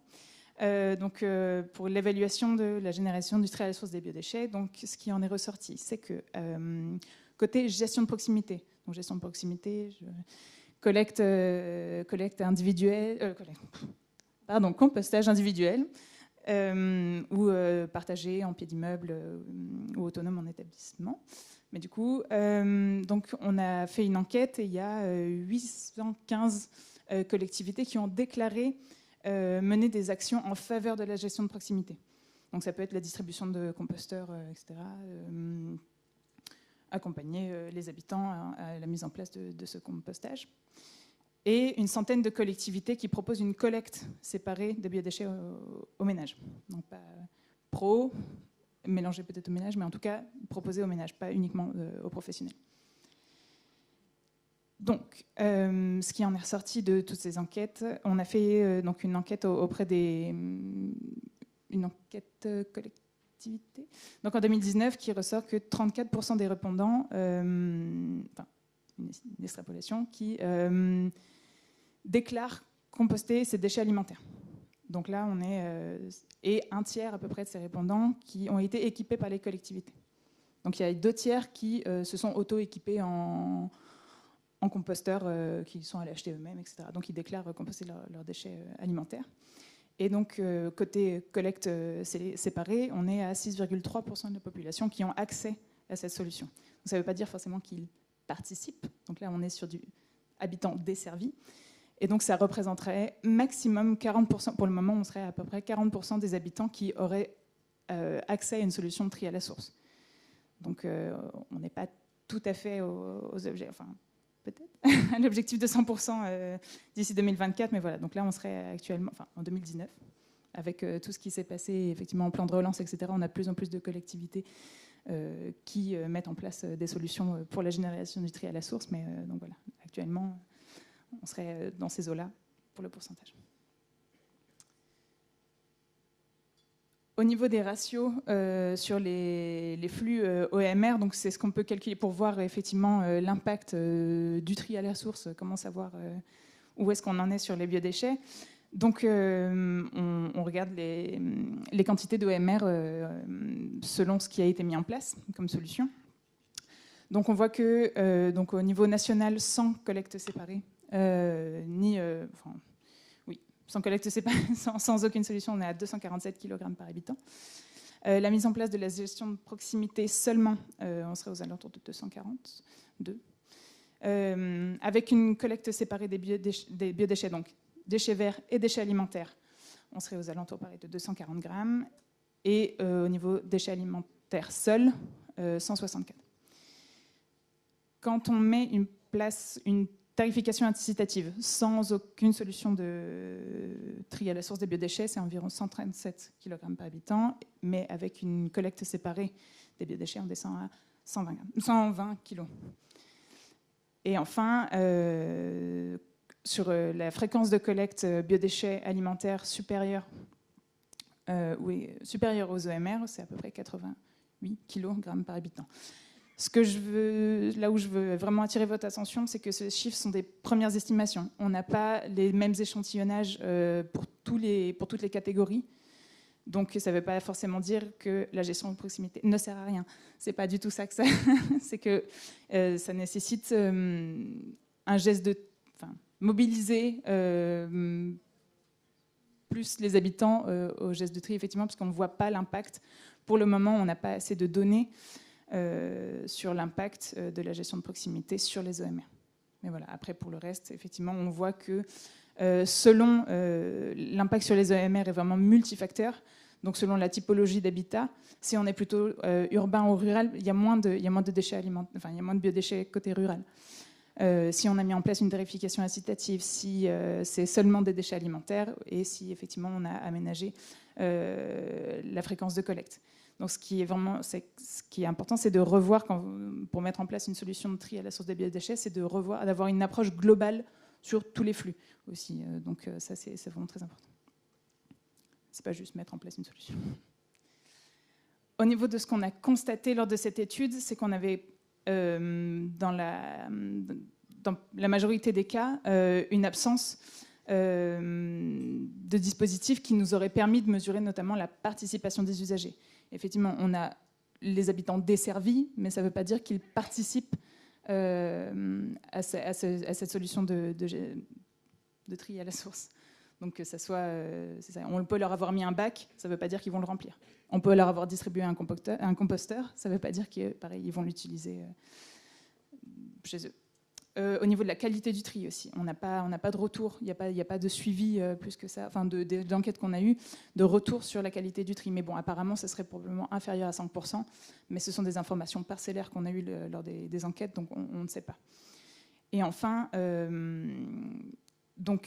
pour l'évaluation de la génération du tri à la source des biodéchets. Donc ce qui en est ressorti, c'est que côté gestion de proximité, donc gestion de proximité, collecte individuelle, compostage individuel, ou partagé en pied d'immeuble ou autonome en établissement. Mais du coup, donc on a fait une enquête et il y a 815 collectivités qui ont déclaré mener des actions en faveur de la gestion de proximité. Donc ça peut être la distribution de composteurs, etc., accompagner les habitants à la mise en place de ce compostage. Et une centaine de collectivités qui proposent une collecte séparée des biodéchets au ménage. Donc pas pro, mélangé peut-être au ménage, mais en tout cas proposé au ménage, pas uniquement aux professionnels. Donc, ce qui en est ressorti de toutes ces enquêtes, on a fait donc une enquête auprès une enquête collectivité. Donc en 2019, qui ressort que 34% des répondants, une extrapolation, qui déclarent composter ces déchets alimentaires. Donc là, on est et un tiers à peu près de ces répondants qui ont été équipés par les collectivités. Donc il y a 2 tiers qui se sont auto-équipés en composteurs qui sont allés acheter eux-mêmes, etc. Donc ils déclarent composter leurs déchets alimentaires. Et donc côté collecte séparée, on est à 6,3% de la population qui ont accès à cette solution. Donc, ça ne veut pas dire forcément qu'ils participent. Donc là, on est sur du habitant desservi. Et donc ça représenterait maximum 40%. Pour le moment, on serait à peu près 40% des habitants qui auraient accès à une solution de tri à la source. Donc on n'est pas tout à fait aux objets, enfin peut-être à l'objectif de 100% d'ici 2024, mais voilà. Donc là, on serait actuellement, enfin en 2019, avec tout ce qui s'est passé, effectivement en plan de relance, etc. On a de plus en plus de collectivités qui mettent en place des solutions pour la génération du tri à la source, mais donc voilà, actuellement, on serait dans ces eaux-là pour le pourcentage. Au niveau des ratios sur les flux OMR, donc c'est ce qu'on peut calculer pour voir effectivement l'impact du tri à la source, comment savoir où est-ce qu'on en est sur les biodéchets. Donc on regarde les quantités d'OMR selon ce qui a été mis en place comme solution. Donc on voit que donc au niveau national, sans collecte séparée, sans collecte séparée, sans aucune solution, on est à 247 kg par habitant. La mise en place de la gestion de proximité seulement, on serait aux alentours de 242. Avec une collecte séparée des biodéchets, donc déchets verts et déchets alimentaires, on serait aux alentours pareil, de 240 grammes. Et au niveau déchets alimentaires seuls, 164. Quand on met une tarification incitative sans aucune solution de tri à la source des biodéchets, c'est environ 137 kg par habitant, mais avec une collecte séparée des biodéchets, on descend à 120 kg. Et enfin, sur la fréquence de collecte biodéchets alimentaires supérieure aux OMR, c'est à peu près 88 kg par habitant. Là où je veux vraiment attirer votre attention, c'est que ces chiffres sont des premières estimations. On n'a pas les mêmes échantillonnages pour toutes les catégories. Donc ça ne veut pas forcément dire que la gestion de proximité ne sert à rien. Ce n'est pas du tout ça que ça. C'est que ça nécessite un geste mobiliser plus les habitants au geste de tri, effectivement, parce qu'on ne voit pas l'impact. Pour le moment, on n'a pas assez de données sur l'impact de la gestion de proximité sur les OMR. Mais voilà, après, pour le reste, effectivement, on voit que selon l'impact sur les OMR est vraiment multifacteur. Donc, selon la typologie d'habitat, si on est plutôt urbain ou rural, il y a moins de déchets alimentaires, enfin, il y a moins de biodéchets côté rural. Si on a mis en place une tarification incitative, si c'est seulement des déchets alimentaires et si effectivement on a aménagé la fréquence de collecte. Donc ce qui est important, c'est de revoir, pour mettre en place une solution de tri à la source des biodéchets, c'est d'avoir une approche globale sur tous les flux aussi. Donc ça, c'est vraiment très important. C'est pas juste mettre en place une solution. Au niveau de ce qu'on a constaté lors de cette étude, c'est qu'on avait dans la majorité des cas, une absence de dispositifs qui nous auraient permis de mesurer notamment la participation des usagers. Effectivement, on a les habitants desservis, mais ça ne veut pas dire qu'ils participent à cette solution de tri à la source. Donc que ça soit, on peut leur avoir mis un bac, ça ne veut pas dire qu'ils vont le remplir. On peut leur avoir distribué un composteur, ça ne veut pas dire qu'ils vont l'utiliser chez eux. Au niveau de la qualité du tri aussi, on n'a pas de retour, il n'y a pas de suivi plus que ça, enfin d'enquête qu'on a eu, de retour sur la qualité du tri. Mais bon, apparemment, ça serait probablement inférieur à 5%, mais ce sont des informations parcellaires qu'on a eues lors des enquêtes, donc on ne sait pas. Et enfin,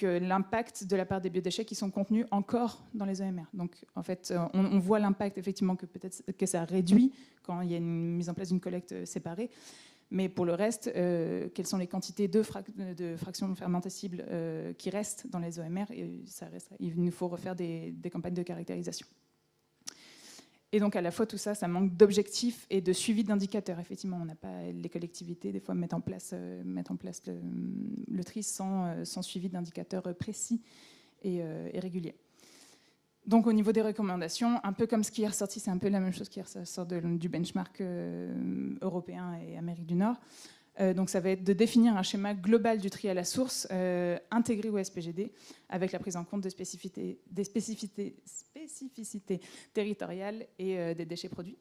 l'impact de la part des biodéchets qui sont contenus encore dans les EMR. Donc en fait, on voit l'impact effectivement que peut-être que ça réduit quand il y a une mise en place d'une collecte séparée. Mais pour le reste, quelles sont les quantités de fractions fermentescibles qui restent dans les OMR, et il nous faut refaire des campagnes de caractérisation. Et donc à la fois tout ça, ça manque d'objectifs et de suivi d'indicateurs. Effectivement, on n'a pas les collectivités des fois mettent en place le tri sans suivi d'indicateurs précis et réguliers. Donc au niveau des recommandations, un peu comme ce qui est ressorti, c'est un peu la même chose qui ressort du benchmark européen et Amérique du Nord. Donc ça va être de définir un schéma global du tri à la source intégré au SPGD avec la prise en compte des spécificités territoriales et des déchets produits.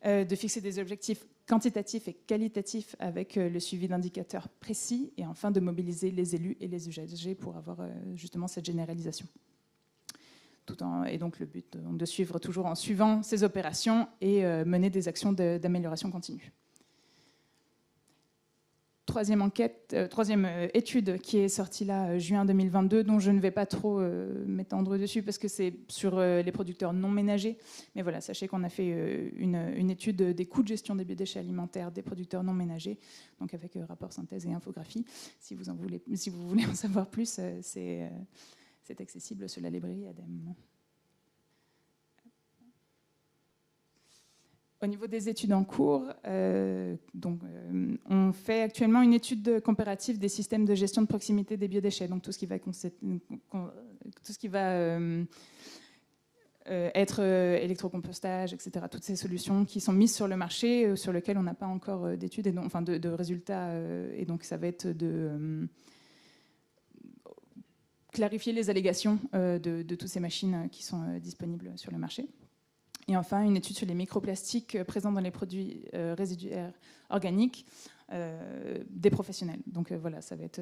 De fixer des objectifs quantitatifs et qualitatifs avec le suivi d'indicateurs précis et enfin de mobiliser les élus et les usagers pour avoir justement cette généralisation. Et donc le but de suivre toujours en suivant ces opérations et mener des actions d'amélioration continue. Troisième étude qui est sortie là, juin 2022, dont je ne vais pas trop m'étendre dessus parce que c'est sur les producteurs non ménagers. Mais voilà, sachez qu'on a fait une étude des coûts de gestion des biodéchets alimentaires des producteurs non ménagers, donc avec rapport, synthèse et infographie. Si vous voulez en savoir plus, c'est accessible sur la librairie ADEME. Au niveau des études en cours, on fait actuellement une étude comparative des systèmes de gestion de proximité des biodéchets, donc tout ce qui va être électrocompostage, etc. Toutes ces solutions qui sont mises sur le marché, sur lesquelles on n'a pas encore d'études, de résultats, et donc ça va être de clarifier les allégations de toutes ces machines qui sont disponibles sur le marché. Et enfin, une étude sur les microplastiques présents dans les produits résiduaires organiques des professionnels. Donc voilà, ça va être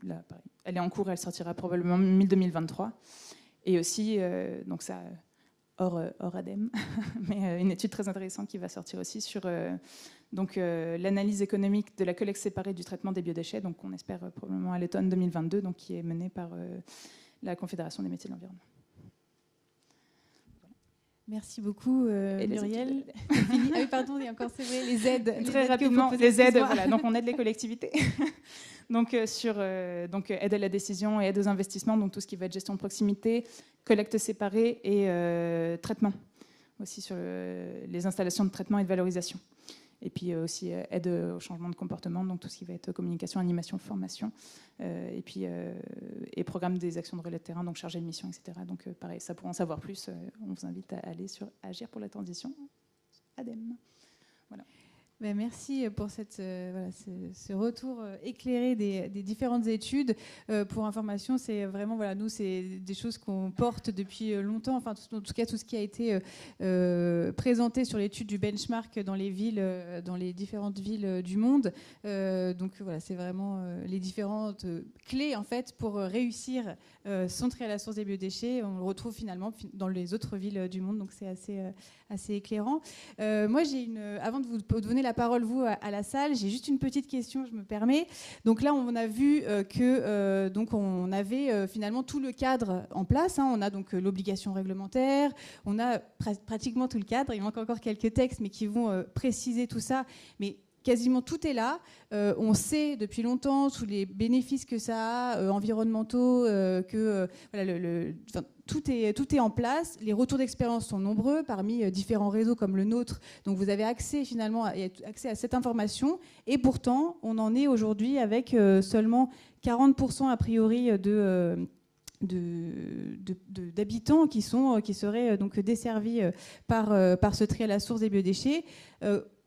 là, pareil. Elle est en cours, elle sortira probablement mi-2023. Et aussi, donc ça, hors ADEME, mais une étude très intéressante qui va sortir aussi sur l'analyse économique de la collecte séparée du traitement des biodéchets, donc on espère probablement à l'automne 2022, donc qui est menée par la Confédération des métiers de l'environnement. Merci beaucoup, Muriel. Ah oui, pardon, et encore, c'est vrai, les aides. Très rapidement, les aides, voilà, donc on aide les collectivités. Donc, sur aide à la décision et aide aux investissements, donc tout ce qui va être gestion de proximité, collecte séparée et traitement, aussi sur les installations de traitement et de valorisation. Et puis aussi aide au changement de comportement, donc tout ce qui va être communication, animation, formation, et puis programme des actions de relais de terrain, donc chargé de mission, etc. Donc pareil, ça pour en savoir plus, on vous invite à aller sur Agir pour la transition, ADEME. Voilà. Ben merci pour ce retour éclairé des différentes études. Pour information, c'est vraiment, voilà, nous, c'est des choses qu'on porte depuis longtemps. Enfin, en tout cas, tout ce qui a été présenté sur l'étude du benchmark dans les différentes villes du monde. Donc voilà, c'est vraiment les différentes clés en fait pour réussir son tri à la source des biodéchets. On le retrouve finalement dans les autres villes du monde. Donc c'est assez éclairant. Moi, avant de vous donner la parole, vous, à la salle, j'ai juste une petite question, je me permets. Donc là, on a vu que on avait finalement tout le cadre en place. Hein. On a donc l'obligation réglementaire, on a pratiquement tout le cadre. Il manque encore quelques textes, mais qui vont préciser tout ça. Mais quasiment tout est là. On sait depuis longtemps tous les bénéfices que ça a, environnementaux, tout est en place. Les retours d'expérience sont nombreux parmi différents réseaux comme le nôtre. Donc vous avez accès finalement à cette information. Et pourtant, on en est aujourd'hui avec seulement 40% a priori d'habitants qui seraient donc desservis par ce tri à la source des biodéchets.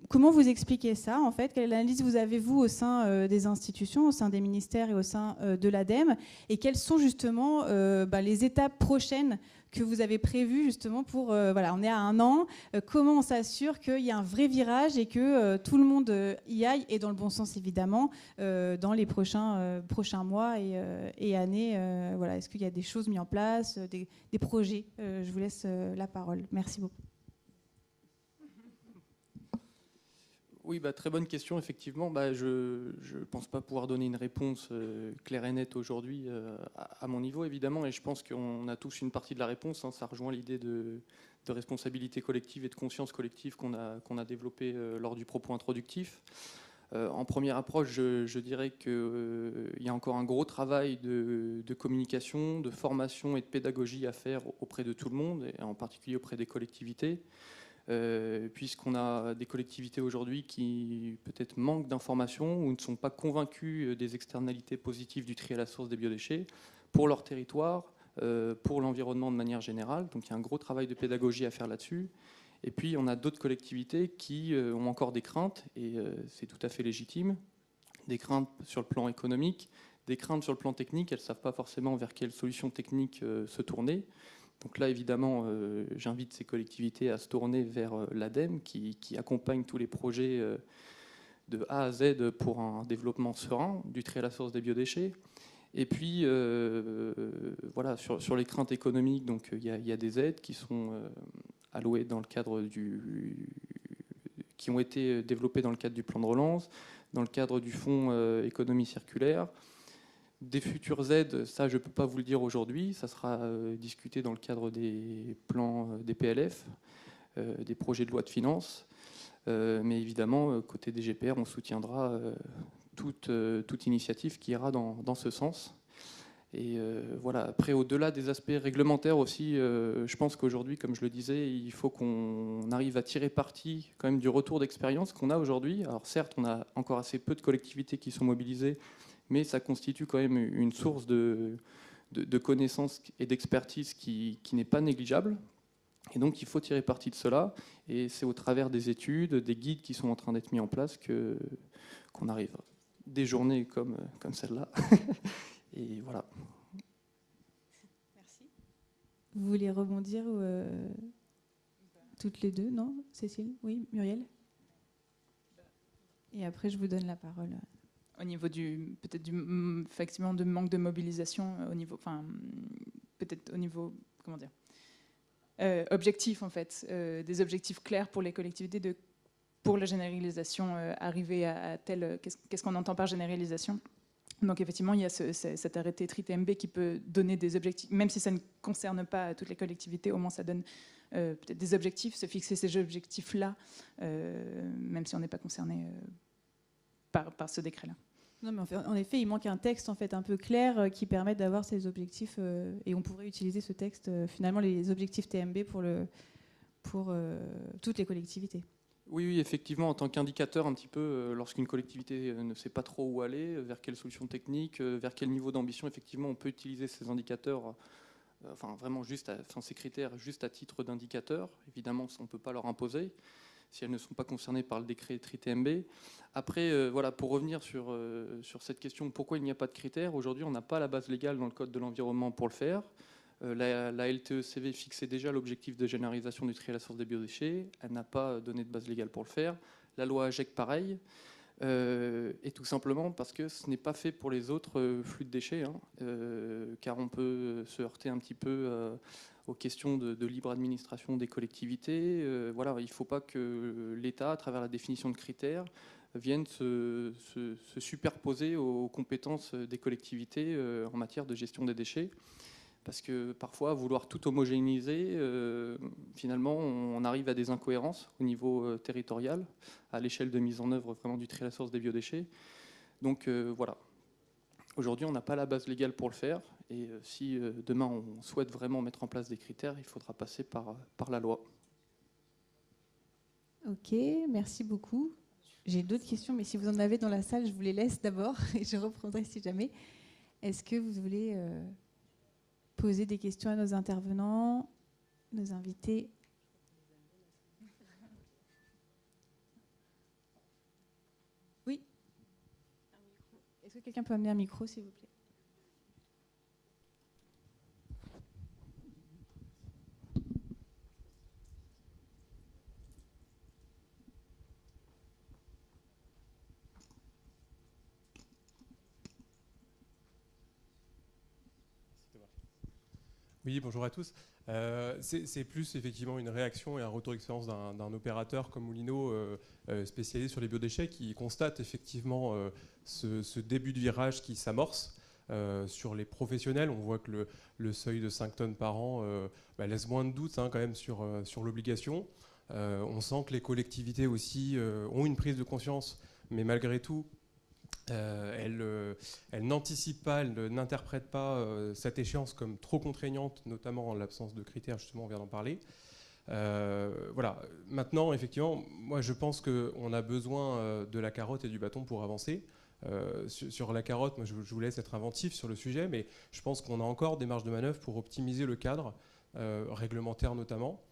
Comment vous expliquez ça, en fait? Quelle analyse vous avez, vous, au sein des institutions, au sein des ministères et au sein de l'ADEME? Et quelles sont justement les étapes prochaines que vous avez prévues justement pour... on est à 1 an. Comment on s'assure qu'il y a un vrai virage et que tout le monde y aille, et dans le bon sens évidemment, dans les prochains mois et années? Est-ce qu'il y a des choses mises en place, des projets? Je vous laisse la parole. Merci beaucoup. Oui, très bonne question, effectivement. Je ne pense pas pouvoir donner une réponse claire et nette aujourd'hui à mon niveau, évidemment, et je pense qu'on a tous une partie de la réponse. Ça rejoint l'idée de responsabilité collective et de conscience collective qu'on a développée lors du propos introductif. En première approche, je dirais qu'il y a encore un gros travail de communication, de formation et de pédagogie à faire auprès de tout le monde, et en particulier auprès des collectivités. Puisqu'on a des collectivités aujourd'hui qui peut-être manquent d'informations ou ne sont pas convaincues des externalités positives du tri à la source des biodéchets pour leur territoire, pour l'environnement de manière générale. Donc il y a un gros travail de pédagogie à faire là-dessus. Et puis on a d'autres collectivités qui ont encore des craintes, et c'est tout à fait légitime, des craintes sur le plan économique, des craintes sur le plan technique. Elles ne savent pas forcément vers quelle solution technique se tourner. Donc là, évidemment, j'invite ces collectivités à se tourner vers l'ADEME qui accompagne tous les projets de A à Z pour un développement serein du tri à la source des biodéchets. Et puis, sur les craintes économiques, donc il y a des aides qui sont allouées dans le cadre qui ont été développées dans le cadre du plan de relance, dans le cadre du fonds économie circulaire. Des futures aides, ça je ne peux pas vous le dire aujourd'hui, ça sera discuté dans le cadre des plans des PLF, des projets de loi de finances. Mais évidemment, côté des GPR, on soutiendra toute initiative qui ira dans ce sens. Et après, au-delà des aspects réglementaires aussi, je pense qu'aujourd'hui, comme je le disais, il faut qu'on arrive à tirer parti quand même du retour d'expérience qu'on a aujourd'hui. Alors certes, on a encore assez peu de collectivités qui sont mobilisées, mais ça constitue quand même une source de connaissances et d'expertise qui n'est pas négligeable. Et donc, il faut tirer parti de cela. Et c'est au travers des études, des guides qui sont en train d'être mis en place qu'on arrive. Des journées comme celle-là. Et voilà. Merci. Vous voulez rebondir toutes les deux, non? Cécile? Oui, Muriel? Et après, je vous donne la parole. Au niveau effectivement, de manque de mobilisation, peut-être au niveau, objectif en fait, des objectifs clairs pour les collectivités pour la généralisation, arriver à tel, qu'est-ce qu'on entend par généralisation. Donc effectivement, il y a cet arrêté TRI-TMB qui peut donner des objectifs, même si ça ne concerne pas toutes les collectivités, au moins ça donne peut-être des objectifs, se fixer ces objectifs-là, même si on n'est pas concerné par ce décret-là. Non, mais en effet, il manque un texte en fait un peu clair qui permette d'avoir ces objectifs et on pourrait utiliser ce texte, finalement, les objectifs TMB pour toutes les collectivités. Oui, effectivement, en tant qu'indicateur un petit peu, lorsqu'une collectivité ne sait pas trop où aller, vers quelle solution technique, vers quel niveau d'ambition, effectivement, on peut utiliser ces indicateurs, vraiment ces critères juste à titre d'indicateur. Évidemment, on ne peut pas leur imposer si elles ne sont pas concernées par le décret TRI-TMB. Après, pour revenir sur cette question, pourquoi il n'y a pas de critères? Aujourd'hui, on n'a pas la base légale dans le Code de l'environnement pour le faire. La LTECV fixait déjà l'objectif de généralisation du tri à la source des biodéchets. Elle n'a pas donné de base légale pour le faire. La loi AGEC, pareil. Et tout simplement parce que ce n'est pas fait pour les autres flux de déchets, car on peut se heurter un petit peu aux questions de libre administration des collectivités. Il ne faut pas que l'État, à travers la définition de critères, vienne se superposer aux compétences des collectivités en matière de gestion des déchets. parce que parfois, vouloir tout homogénéiser, finalement, on arrive à des incohérences au niveau territorial, à l'échelle de mise en œuvre vraiment du tri à la source des biodéchets. Donc voilà. Aujourd'hui, on n'a pas la base légale pour le faire, et si demain on souhaite vraiment mettre en place des critères, il faudra passer par la loi. Ok, merci beaucoup. J'ai d'autres questions, mais si vous en avez dans la salle, je vous les laisse d'abord et je reprendrai si jamais. Est-ce que vous voulez poser des questions à nos intervenants, nos invités? Oui. Est-ce que quelqu'un peut amener un micro, s'il vous plaît? Oui, bonjour à tous. C'est plus effectivement une réaction et un retour d'expérience d'un opérateur comme Moulineau spécialisé sur les biodéchets qui constate effectivement ce début de virage qui s'amorce. Sur les professionnels, on voit que le seuil de 5 tonnes par an laisse moins de doute quand même sur l'obligation. On sent que les collectivités aussi ont une prise de conscience, mais malgré tout, elle n'anticipe pas, elle n'interprète pas cette échéance comme trop contraignante, notamment en l'absence de critères, justement, on vient d'en parler. Voilà. Maintenant, effectivement, moi je pense qu'on a besoin de la carotte et du bâton pour avancer. Sur la carotte, moi je vous laisse être inventif sur le sujet, mais je pense qu'on a encore des marges de manœuvre pour optimiser le cadre, réglementaire notamment.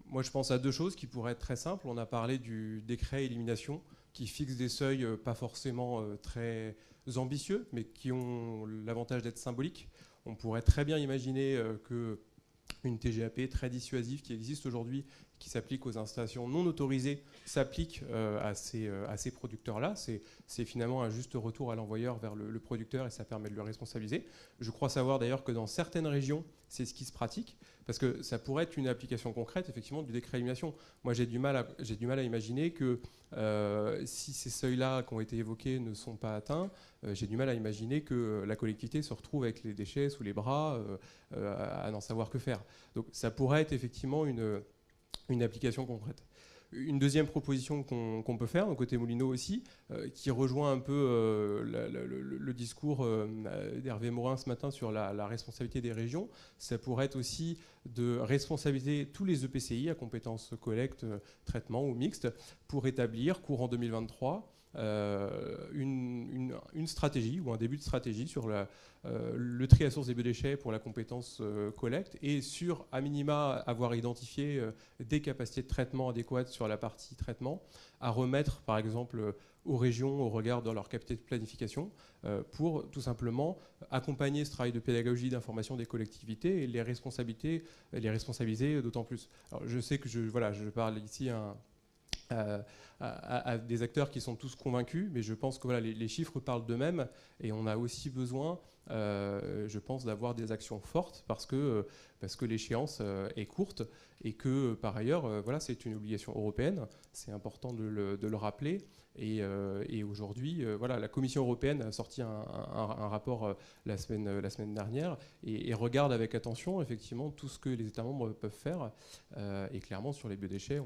Moi je pense à deux choses qui pourraient être très simples. On a parlé du décret élimination, qui fixent des seuils pas forcément très ambitieux, mais qui ont l'avantage d'être symboliques. On pourrait très bien imaginer qu'une TGAP très dissuasive qui existe aujourd'hui, qui s'applique aux installations non autorisées, s'applique à ces producteurs-là. C'est finalement un juste retour à l'envoyeur vers le producteur et ça permet de le responsabiliser. Je crois savoir d'ailleurs que dans certaines régions, c'est ce qui se pratique, parce que ça pourrait être une application concrète effectivement du décret élimination. Moi j'ai du mal à imaginer que si ces seuils-là qui ont été évoqués ne sont pas atteints, j'ai du mal à imaginer que la collectivité se retrouve avec les déchets sous les bras à n'en savoir que faire. Donc ça pourrait être effectivement une application concrète. Une deuxième proposition qu'on peut faire, côté Moulineau aussi, qui rejoint un peu le discours d'Hervé Morin ce matin sur la responsabilité des régions, ça pourrait être aussi de responsabiliser tous les EPCI à compétences collecte, traitement ou mixte pour établir, courant 2023, une stratégie ou un début de stratégie sur le tri à source des biodéchets pour la compétence collecte et sur, à minima, avoir identifié des capacités de traitement adéquates sur la partie traitement, à remettre par exemple aux régions au regard de leur capacité de planification pour tout simplement accompagner ce travail de pédagogie, d'information des collectivités et les responsabiliser d'autant plus. Alors, je sais que je parle ici à des acteurs qui sont tous convaincus, mais je pense que les chiffres parlent d'eux-mêmes et on a aussi besoin, je pense, d'avoir des actions fortes parce que l'échéance est courte et que par ailleurs, c'est une obligation européenne, c'est important de le rappeler. Et aujourd'hui, la Commission européenne a sorti un rapport la semaine dernière et regarde avec attention effectivement tout ce que les États membres peuvent faire. Et clairement, sur les biodéchets,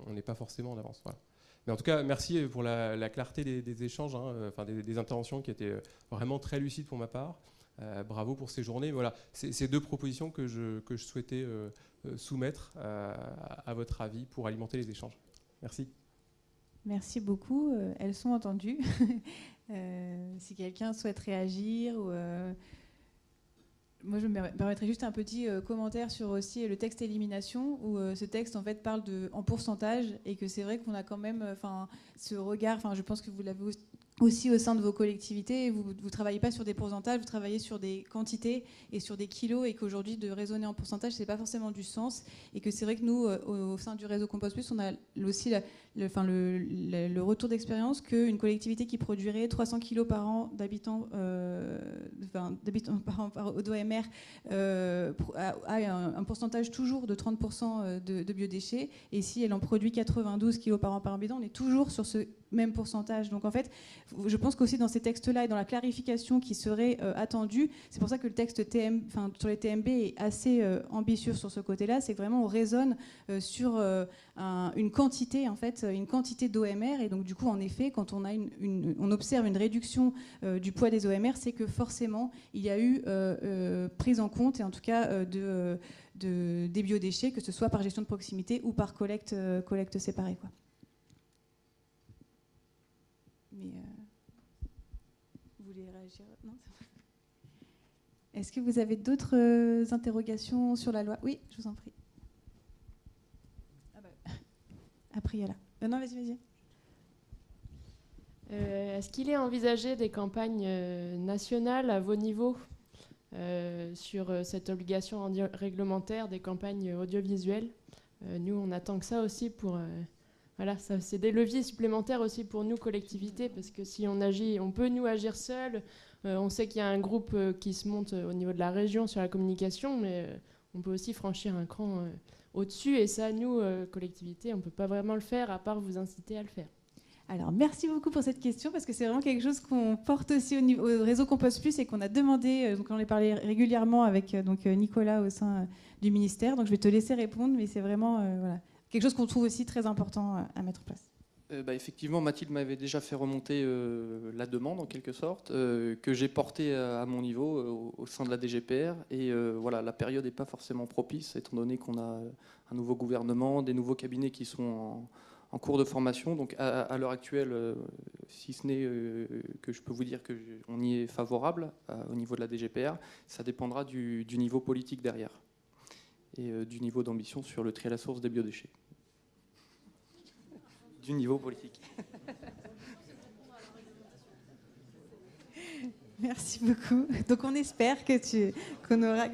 on n'est pas forcément en avance. Voilà. Mais en tout cas, merci pour la clarté des échanges, des interventions qui étaient vraiment très lucides pour ma part. Bravo pour ces journées. Voilà, c'est deux propositions que je souhaitais soumettre à votre avis pour alimenter les échanges. Merci. Merci beaucoup. Elles sont entendues. Si quelqu'un souhaite réagir ou... Moi, je me permettrais juste un petit commentaire sur aussi le texte élimination, où ce texte en fait parle en pourcentage et que c'est vrai qu'on a quand même ce regard, je pense que vous l'avez aussi au sein de vos collectivités, vous ne travaillez pas sur des pourcentages, vous travaillez sur des quantités et sur des kilos et qu'aujourd'hui de raisonner en pourcentage, c'est pas forcément du sens et que c'est vrai que nous, au sein du réseau Compost Plus, on a aussi le retour d'expérience qu'une collectivité qui produirait 300 kilos par an d'habitants par an au OMR a un pourcentage toujours de 30% de biodéchets et si elle en produit 92 kilos par an par habitant, on est toujours sur ce même pourcentage. Donc en fait, je pense qu'aussi dans ces textes-là et dans la clarification qui serait attendue, c'est pour ça que le texte sur les TMB est assez ambitieux sur ce côté-là, c'est que vraiment on raisonne sur une quantité, en fait, une quantité d'OMR, et donc du coup, en effet, quand on observe une réduction du poids des OMR, c'est que forcément, il y a eu prise en compte, et en tout cas des biodéchets, que ce soit par gestion de proximité ou par collecte séparée, quoi. Mais vous voulez réagir? Non. Est-ce que vous avez d'autres interrogations sur la loi? Oui, je vous en prie. Après, il y a là. Non, vas-y. Est-ce qu'il est envisagé des campagnes nationales à vos niveaux sur cette obligation réglementaire des campagnes audiovisuelles? Nous, on attend que ça aussi pour... Voilà, c'est des leviers supplémentaires aussi pour nous, collectivités, parce que si on agit, on peut nous agir seuls. On sait qu'il y a un groupe qui se monte au niveau de la région sur la communication, mais on peut aussi franchir un cran au-dessus. Et ça, nous, collectivités, on ne peut pas vraiment le faire, à part vous inciter à le faire. Alors, merci beaucoup pour cette question, parce que c'est vraiment quelque chose qu'on porte aussi au réseau Compost Plus et qu'on a demandé, donc on en a parlé régulièrement avec Nicolas au sein du ministère. Donc, je vais te laisser répondre, mais c'est vraiment... voilà. Quelque chose qu'on trouve aussi très important à mettre en place. Effectivement, Mathilde m'avait déjà fait remonter la demande, en quelque sorte, que j'ai portée à mon niveau au sein de la DGPR. Et voilà, la période n'est pas forcément propice, étant donné qu'on a un nouveau gouvernement, des nouveaux cabinets qui sont en cours de formation. Donc à l'heure actuelle, si ce n'est que je peux vous dire qu'on y est favorable au niveau de la DGPR, ça dépendra du niveau politique derrière et du niveau d'ambition sur le tri à la source des biodéchets. Du niveau politique. Merci beaucoup. Donc on espère qu'on aura...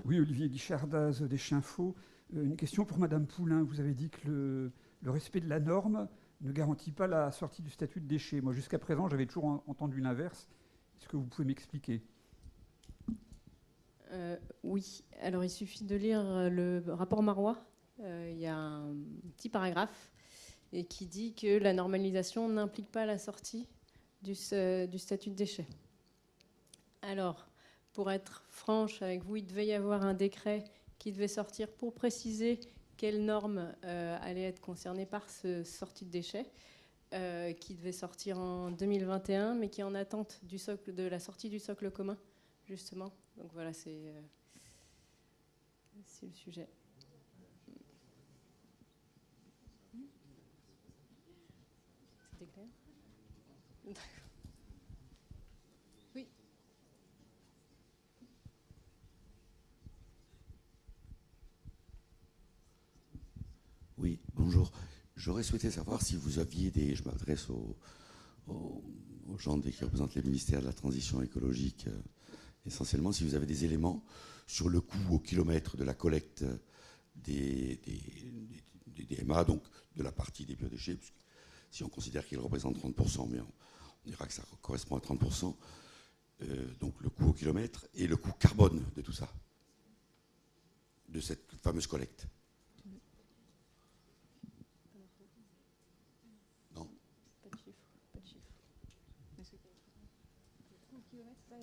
Oui, Olivier Guichardaz, Déchets Info. Une question pour Madame Poulain. Vous avez dit que le respect de la norme ne garantit pas la sortie du statut de déchet. Moi, jusqu'à présent, j'avais toujours entendu l'inverse. Est-ce que vous pouvez m'expliquer ? Oui. Alors, il suffit de lire le rapport Marois. Il y a un petit paragraphe et qui dit que la normalisation n'implique pas la sortie du statut de déchet. Alors, pour être franche avec vous, il devait y avoir un décret qui devait sortir pour préciser quelles normes allaient être concernées par ce sortie de déchets, qui devait sortir en 2021, mais qui est en attente de la sortie du socle commun, justement. Donc voilà, c'est le sujet. C'était clair ? Oui. Oui, bonjour. J'aurais souhaité savoir si vous aviez je m'adresse aux gens qui représentent les ministères de la transition écologique, essentiellement, si vous avez des éléments sur le coût au kilomètre de la collecte des DMA, donc de la partie des biodéchets, parce que si on considère qu'ils représentent 30%, mais on dira que ça correspond à 30%, donc le coût au kilomètre et le coût carbone de tout ça, de cette fameuse collecte.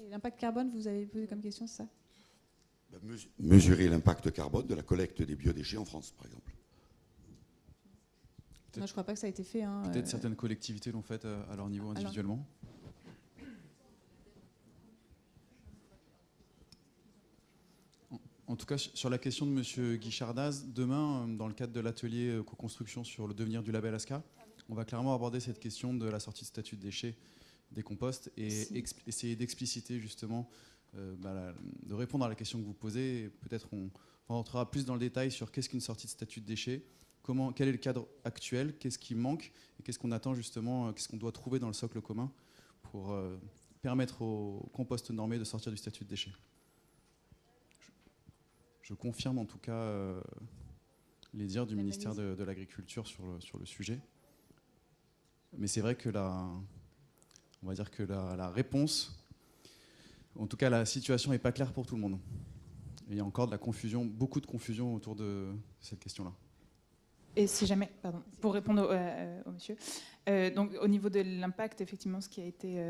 L'impact carbone, vous avez posé comme question, c'est ça ? Mesurer l'impact carbone de la collecte des biodéchets en France, par exemple. Moi, je ne crois pas que ça a été fait. Peut-être certaines collectivités l'ont fait à leur niveau individuellement. En tout cas, sur la question de M. Guichardaz, demain, dans le cadre de l'atelier co-construction sur le devenir du label ASCA, on va clairement aborder cette question de la sortie de statut de déchets des composts et essayer d'expliciter justement, de répondre à la question que vous posez. Et peut-être on rentrera plus dans le détail sur qu'est-ce qu'une sortie de statut de déchets, quel est le cadre actuel, qu'est-ce qui manque et qu'est-ce qu'on attend justement, qu'est-ce qu'on doit trouver dans le socle commun pour permettre aux composts normés de sortir du statut de déchets. Je confirme en tout cas les dires du ministère de l'Agriculture sur le sujet. Mais c'est vrai que on va dire que la réponse, en tout cas la situation n'est pas claire pour tout le monde. Et il y a encore de la confusion, beaucoup de confusion autour de cette question-là. Et si jamais, pardon, pour répondre au monsieur, donc au niveau de l'impact, effectivement, ce qui a été...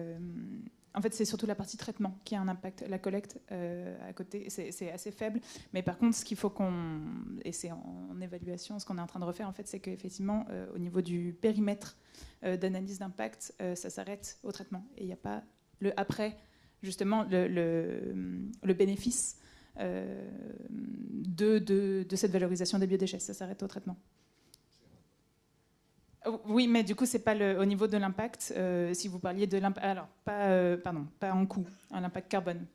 en fait, c'est surtout la partie traitement qui a un impact. La collecte, à côté, c'est assez faible. Mais par contre, ce qu'il faut qu'on... Et c'est en évaluation, ce qu'on est en train de refaire, en fait, c'est qu'effectivement, au niveau du périmètre d'analyse d'impact, ça s'arrête au traitement. Et il n'y a pas le après, justement, le bénéfice de cette valorisation des biodéchets. Ça s'arrête au traitement. Oui, mais du coup, c'est pas au niveau de l'impact. Si vous parliez de l'impact, alors pas en coût, l'impact carbone.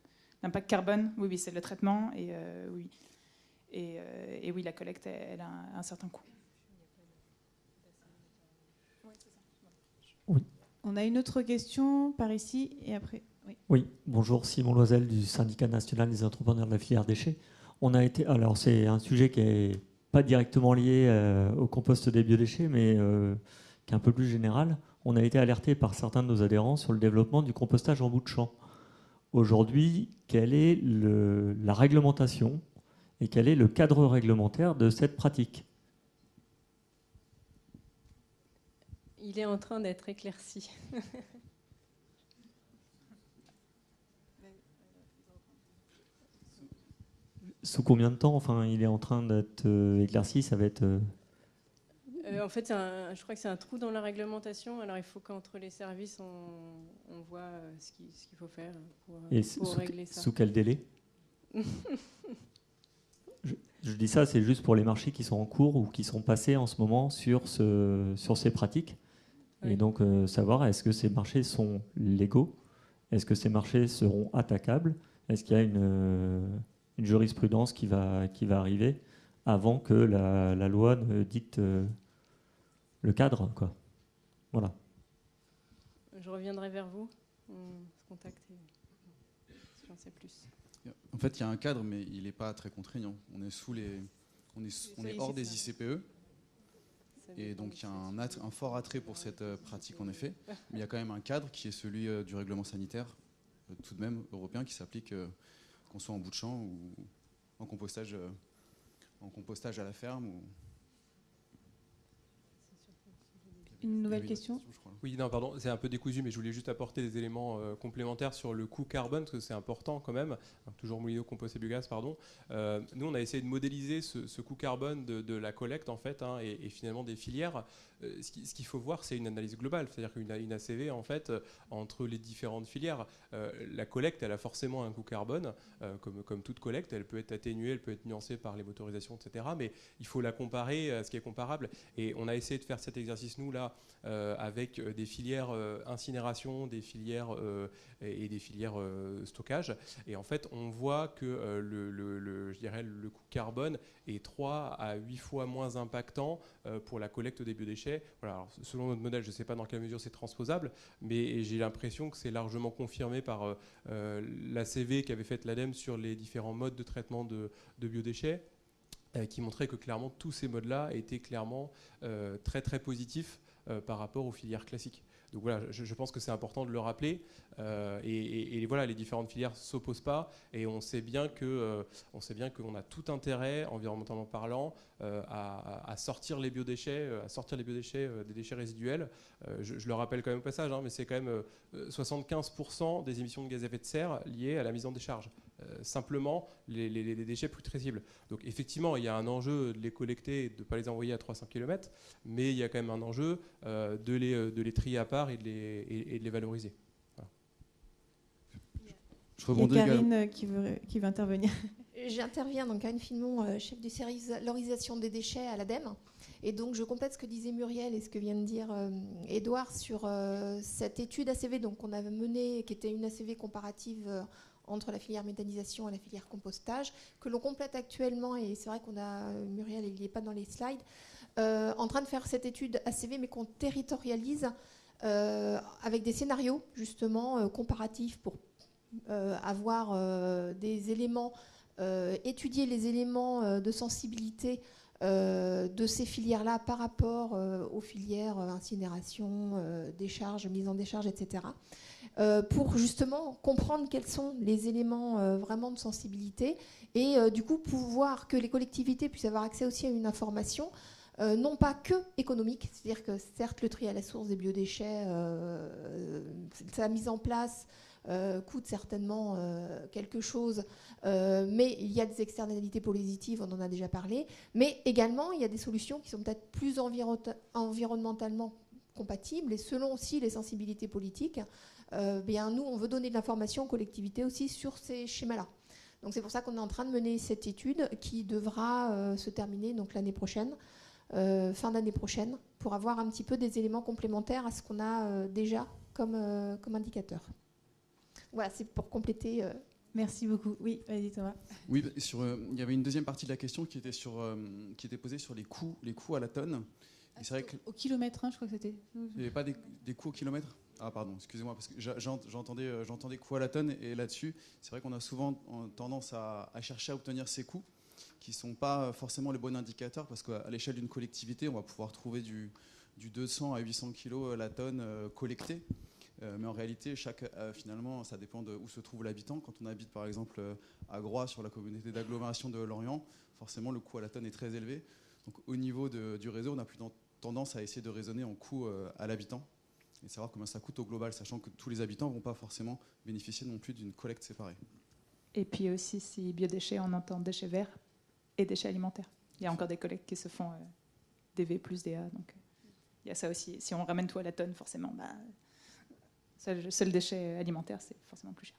L'impact carbone, oui, c'est le traitement et oui, et oui, la collecte, elle a un certain coût. Oui. On a une autre question par ici et après. Oui, bonjour, Simon Loisel du Syndicat national des entrepreneurs de la filière déchets. Alors c'est un sujet qui est pas directement lié au compost des biodéchets, mais qui est un peu plus général. On a été alerté par certains de nos adhérents sur le développement du compostage en bout de champ. Aujourd'hui, quelle est la réglementation et quel est le cadre réglementaire de cette pratique ? Il est en train d'être éclairci. Sous combien de temps il est en train d'être éclairci? Ça va être... En fait, je crois que c'est un trou dans la réglementation. Alors, il faut qu'entre les services, on voit ce qu'il faut faire pour régler ça. Sous quel délai? je dis ça, c'est juste pour les marchés qui sont en cours ou qui sont passés en ce moment sur ces pratiques. Oui. Et donc, savoir, est-ce que ces marchés sont légaux? Est-ce que ces marchés seront attaquables? Est-ce qu'il y a une jurisprudence qui va arriver avant que la loi ne dicte le cadre, quoi. Voilà. Je reviendrai vers vous. On se contacte si j'en sais plus. En fait, il y a un cadre, mais il n'est pas très contraignant. On est hors des ICPE. Et donc, il y a un fort attrait pour cette pratique, en effet. Mais il y a quand même un cadre qui est celui du règlement sanitaire, tout de même européen, qui s'applique qu'on soit en bout de champ ou en compostage à la ferme. Une nouvelle question? Oui, non, pardon, c'est un peu décousu, mais je voulais juste apporter des éléments complémentaires sur le coût carbone, parce que c'est important quand même. Toujours Moulineau, compost et biogaz, pardon. Nous, on a essayé de modéliser ce coût carbone de la collecte, en fait, et finalement des filières. Ce qu'il faut voir, c'est une analyse globale, c'est-à-dire qu'une ACV, en fait, entre les différentes filières, la collecte, elle a forcément un coût carbone, comme toute collecte, elle peut être atténuée, elle peut être nuancée par les motorisations, etc. Mais il faut la comparer à ce qui est comparable. Et on a essayé de faire cet exercice, nous, là, avec des filières incinération, des filières et des filières stockage. Et en fait, on voit que je dirais, le coût carbone est 3 à 8 fois moins impactant pour la collecte des biodéchets. Voilà, alors, selon notre modèle, je ne sais pas dans quelle mesure c'est transposable, mais j'ai l'impression que c'est largement confirmé par l'ACV qui avait fait l'ADEME sur les différents modes de traitement de biodéchets, qui montrait que clairement tous ces modes-là étaient clairement très très positifs par rapport aux filières classiques. Donc voilà, je pense que c'est important de le rappeler. Et voilà, les différentes filières ne s'opposent pas. Et on sait bien qu'on a tout intérêt, environnementalement parlant, à sortir les biodéchets, des déchets résiduels. Je le rappelle quand même au passage, mais c'est quand même 75% des émissions de gaz à effet de serre liées à la mise en décharge. Simplement les déchets plus traicibles. Donc effectivement, il y a un enjeu de les collecter et de ne pas les envoyer à 300 km, mais il y a quand même un enjeu de les trier à part et de les valoriser. Voilà. Je rebondis. Il y a Karine qui veut intervenir. J'interviens, donc Karine Finemont, chef du service valorisation des déchets à l'ADEME. Et donc je complète ce que disait Muriel et ce que vient de dire Édouard sur cette étude ACV qu'on avait menée, qui était une ACV comparative entre la filière méthanisation et la filière compostage, que l'on complète actuellement, et c'est vrai qu'on a, Muriel, il n'y est pas dans les slides, en train de faire cette étude ACV, mais qu'on territorialise avec des scénarios, justement, comparatifs pour avoir des éléments, étudier les éléments de sensibilité de ces filières-là par rapport aux filières incinération, décharge, mise en décharge, etc. Pour justement comprendre quels sont les éléments vraiment de sensibilité et du coup pouvoir que les collectivités puissent avoir accès aussi à une information non pas que économique, c'est-à-dire que certes le tri à la source des biodéchets, sa mise en place coûte certainement quelque chose, mais il y a des externalités positives, on en a déjà parlé, mais également il y a des solutions qui sont peut-être plus environnementalement compatibles et selon aussi les sensibilités politiques, bien nous on veut donner de l'information aux collectivités aussi sur ces schémas-là. Donc c'est pour ça qu'on est en train de mener cette étude qui devra se terminer donc l'année prochaine. Fin d'année prochaine, pour avoir un petit peu des éléments complémentaires à ce qu'on a déjà comme indicateur. Voilà, c'est pour compléter. Merci beaucoup. Oui, vas-y Thomas. Oui, il y avait une deuxième partie de la question qui était posée sur les coûts à la tonne. Et c'est vrai que au kilomètre, je crois que c'était. Il n'y avait pas des coûts au kilomètre ? Ah pardon, excusez-moi, parce que j'entendais coûts à la tonne, et là-dessus, c'est vrai qu'on a souvent tendance à chercher à obtenir ces coûts, qui ne sont pas forcément les bons indicateurs, parce qu'à l'échelle d'une collectivité, on va pouvoir trouver du 200 à 800 kg la tonne collecté. Mais en réalité, finalement, ça dépend de où se trouve l'habitant. Quand on habite par exemple à Groix, sur la communauté d'agglomération de Lorient, forcément le coût à la tonne est très élevé. Donc au niveau du réseau, on a plutôt tendance à essayer de raisonner en coût à l'habitant et savoir combien ça coûte au global, sachant que tous les habitants ne vont pas forcément bénéficier non plus d'une collecte séparée. Et puis aussi, si biodéchets, on entend déchets verts et déchets alimentaires. Il y a encore des collectes qui se font DV plus DA. Donc il y a ça aussi. Si on ramène tout à la tonne, forcément, seul déchet alimentaire, c'est forcément plus cher.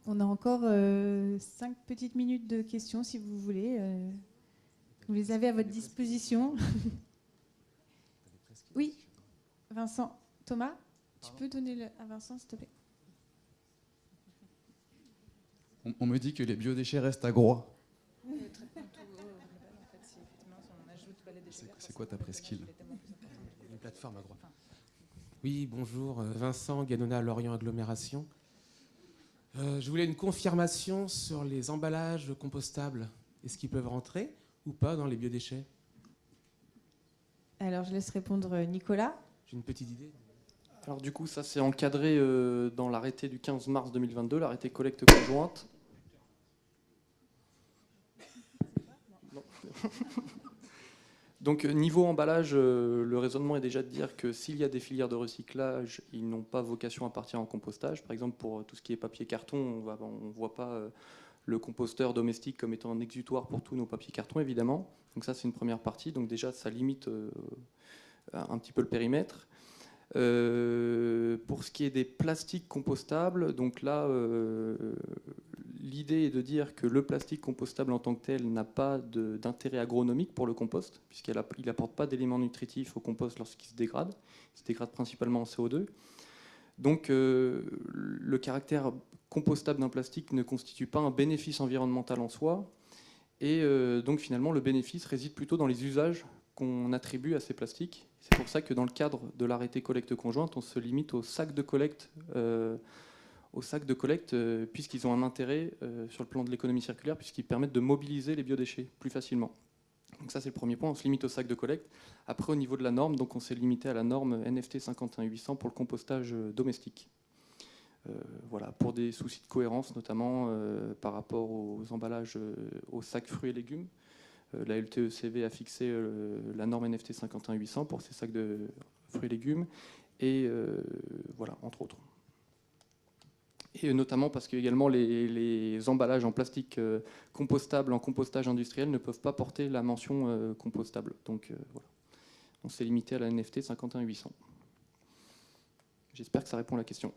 On a encore 5 petites minutes de questions, si vous voulez. Vous les avez à votre disposition. Oui, Vincent. Thomas, tu peux donner à Vincent, s'il te plaît. On me dit que les biodéchets restent à Groix. C'est quoi ta presqu'île ? Une plateforme à Groix. Oui, bonjour. Vincent Ganona, Lorient Agglomération. Je voulais une confirmation sur les emballages compostables. Est-ce qu'ils peuvent rentrer ou pas dans les biodéchets ? Alors, je laisse répondre Nicolas. J'ai une petite idée. Alors du coup, ça c'est encadré dans l'arrêté du 15 mars 2022, l'arrêté collecte conjointe. Non. Donc niveau emballage, le raisonnement est déjà de dire que s'il y a des filières de recyclage, ils n'ont pas vocation à partir en compostage. Par exemple, pour tout ce qui est papier-carton, on ne voit pas le composteur domestique comme étant un exutoire pour tous nos papiers-cartons, évidemment. Donc ça, c'est une première partie. Donc déjà, ça limite un petit peu le périmètre. Pour ce qui est des plastiques compostables, donc là, l'idée est de dire que le plastique compostable en tant que tel n'a pas d'intérêt agronomique pour le compost, puisqu'il n'apporte pas d'éléments nutritifs au compost lorsqu'il se dégrade. Il se dégrade principalement en CO2. Donc le caractère compostable d'un plastique ne constitue pas un bénéfice environnemental en soi, et donc finalement le bénéfice réside plutôt dans les usages qu'on attribue à ces plastiques. C'est pour ça que dans le cadre de l'arrêté collecte conjointe, on se limite aux sacs de collecte, puisqu'ils ont un intérêt sur le plan de l'économie circulaire, puisqu'ils permettent de mobiliser les biodéchets plus facilement. Donc ça, c'est le premier point, on se limite aux sacs de collecte. Après, au niveau de la norme, donc on s'est limité à la norme NFT 51800 pour le compostage domestique. Voilà, pour des soucis de cohérence, notamment par rapport aux emballages, aux sacs fruits et légumes. La LTECV a fixé la norme NFT 51800 pour ces sacs de fruits et légumes, et voilà, entre autres. Et notamment parce que également les emballages en plastique compostable, en compostage industriel, ne peuvent pas porter la mention compostable. Donc voilà, on s'est limité à la NFT 51800. J'espère que ça répond à la question.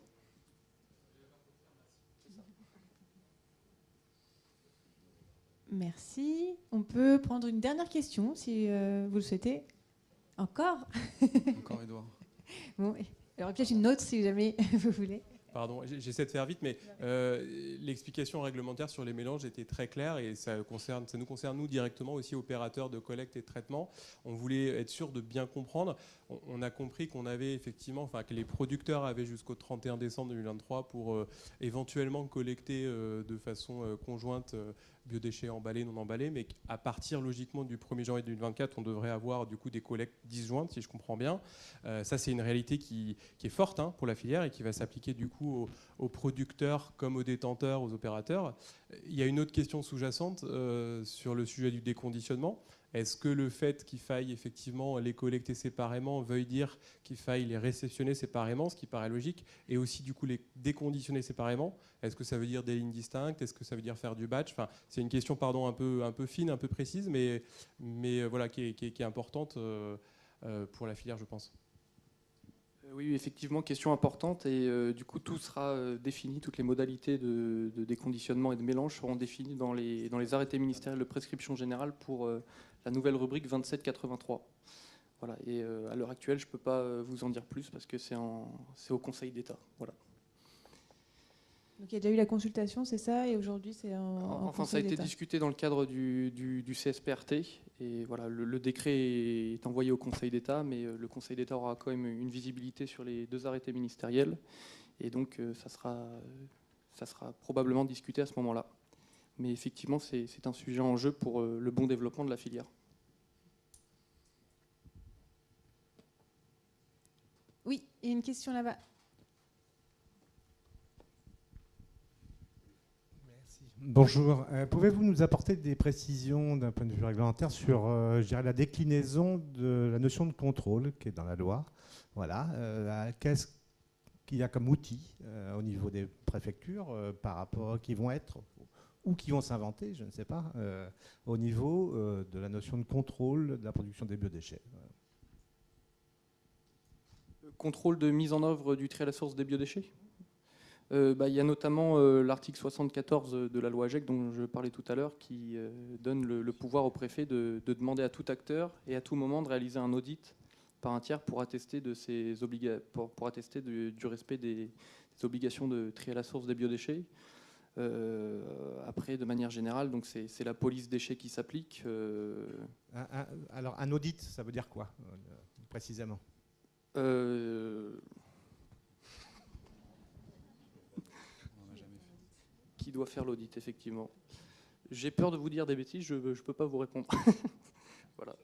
Merci. On peut prendre une dernière question si vous le souhaitez. Encore ? Encore, Edouard. Bon, alors peut-être une autre si jamais vous voulez. Pardon, j'essaie de faire vite, mais l'explication réglementaire sur les mélanges était très claire et ça nous concerne nous directement aussi, opérateurs de collecte et de traitement. On voulait être sûr de bien comprendre. On a compris qu'on avait effectivement, enfin que les producteurs avaient jusqu'au 31 décembre 2023 pour éventuellement collecter de façon conjointe biodéchets emballés, non emballés, mais à partir logiquement du 1er janvier 2024, on devrait avoir du coup des collectes disjointes, si je comprends bien. Ça, c'est une réalité qui est forte pour la filière et qui va s'appliquer du coup aux producteurs comme aux détenteurs, aux opérateurs. Il y a une autre question sous-jacente sur le sujet du déconditionnement. Est-ce que le fait qu'il faille effectivement les collecter séparément veuille dire qu'il faille les réceptionner séparément, ce qui paraît logique, et aussi du coup les déconditionner séparément? Est-ce que ça veut dire des lignes distinctes? Est-ce que ça veut dire faire du batch? Enfin, c'est une question un peu fine, un peu précise, mais voilà, qui est importante pour la filière, je pense. Oui, effectivement, question importante. Et du coup, tout sera défini, toutes les modalités de déconditionnement et de mélange seront définies dans les arrêtés ministériels de prescription générale pour la nouvelle rubrique 2783. Voilà. Et à l'heure actuelle, je ne peux pas vous en dire plus parce que c'est au Conseil d'État. Voilà. Donc il y a déjà eu la consultation, c'est ça, et aujourd'hui c'est en Enfin, ça a été discuté dans le cadre du CSPRT, et voilà, le décret est envoyé au Conseil d'État, mais le Conseil d'État aura quand même une visibilité sur les 2 arrêtés ministériels, et donc ça sera probablement discuté à ce moment-là. Mais effectivement, c'est un sujet en jeu pour le bon développement de la filière. Oui, il y a une question là-bas. Bonjour. Pouvez-vous nous apporter des précisions d'un point de vue réglementaire sur je dirais, la déclinaison de la notion de contrôle qui est dans la loi? Voilà. Qu'est-ce qu'il y a comme outil au niveau des préfectures par rapport qui vont être ou qui vont s'inventer, je ne sais pas, au niveau de la notion de contrôle de la production des biodéchets? Contrôle de mise en œuvre du tri à la source des biodéchets? Il y a notamment l'article 74 de la loi AGEC dont je parlais tout à l'heure qui donne le pouvoir au préfet de demander à tout acteur et à tout moment de réaliser un audit par un tiers pour attester, pour attester du respect des obligations de tri à la source des biodéchets. Après, de manière générale, donc c'est la police déchets qui s'applique. Alors, un audit, ça veut dire quoi, précisément? Qui doit faire l'audit, effectivement. J'ai peur de vous dire des bêtises, je ne peux pas vous répondre. Voilà.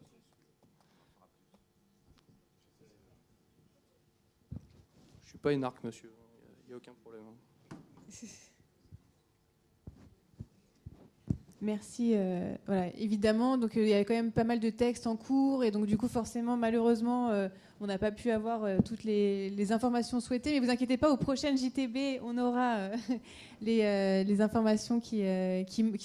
Je ne suis pas énarque, monsieur. Il n'y a aucun problème. Merci. Voilà, évidemment, donc il y a quand même pas mal de textes en cours et donc du coup forcément, malheureusement, on n'a pas pu avoir toutes les informations souhaitées. Mais vous inquiétez pas, aux prochaines JTB, on aura les informations qui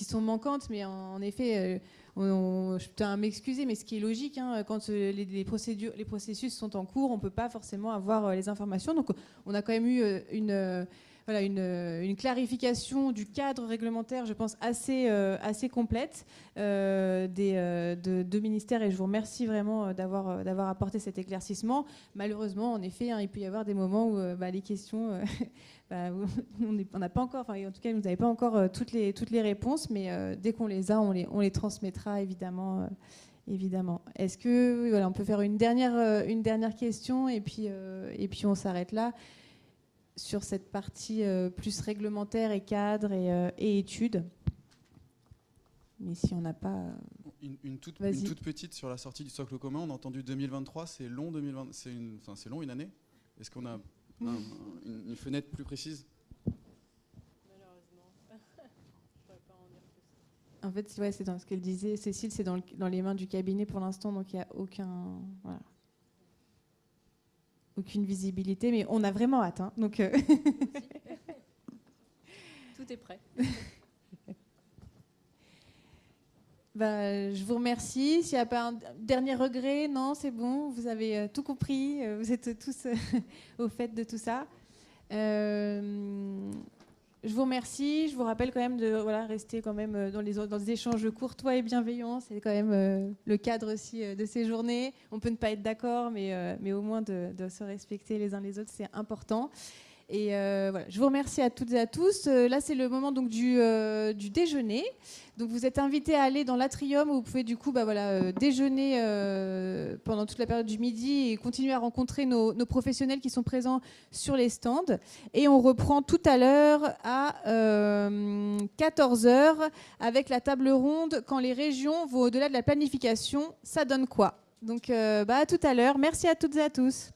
sont manquantes. Mais en effet, je tiens à m'excuser, mais ce qui est logique, quand les processus sont en cours, on ne peut pas forcément avoir les informations. Donc on a quand même eu une clarification du cadre réglementaire, je pense, assez complète de 2 ministères, et je vous remercie vraiment d'avoir apporté cet éclaircissement. Malheureusement, en effet, il peut y avoir des moments où les questions, on n'a pas encore, en tout cas, vous n'avez pas encore toutes les réponses, mais dès qu'on les a, on les transmettra évidemment. Est-ce que on peut faire une dernière question et puis on s'arrête là sur cette partie plus réglementaire et cadre et études. Mais si on n'a pas... Une toute petite sur la sortie du socle commun. On a entendu 2023, c'est long, c'est long, une année. Est-ce qu'on a une fenêtre plus précise? Malheureusement, je ne pourrais pas en dire plus. En fait, c'est dans ce qu'elle disait, Cécile, c'est dans les mains du cabinet pour l'instant, donc il n'y a aucune visibilité, mais on a vraiment hâte. Donc, Tout est prêt. Je vous remercie. S'il n'y a pas un dernier regret, non, c'est bon, vous avez tout compris, vous êtes tous au fait de tout ça. Je vous remercie. Je vous rappelle quand même de rester quand même dans des échanges courtois et bienveillants. C'est quand même le cadre aussi de ces journées. On peut ne pas être d'accord, mais au moins de se respecter les uns les autres, c'est important. Et voilà, je vous remercie à toutes et à tous. Là, c'est le moment donc du déjeuner. Donc, vous êtes invités à aller dans l'atrium où vous pouvez du coup déjeuner pendant toute la période du midi et continuer à rencontrer nos professionnels qui sont présents sur les stands. Et on reprend tout à l'heure à 14h avec la table ronde quand les régions vont au-delà de la planification. Ça donne quoi? Donc, à tout à l'heure. Merci à toutes et à tous.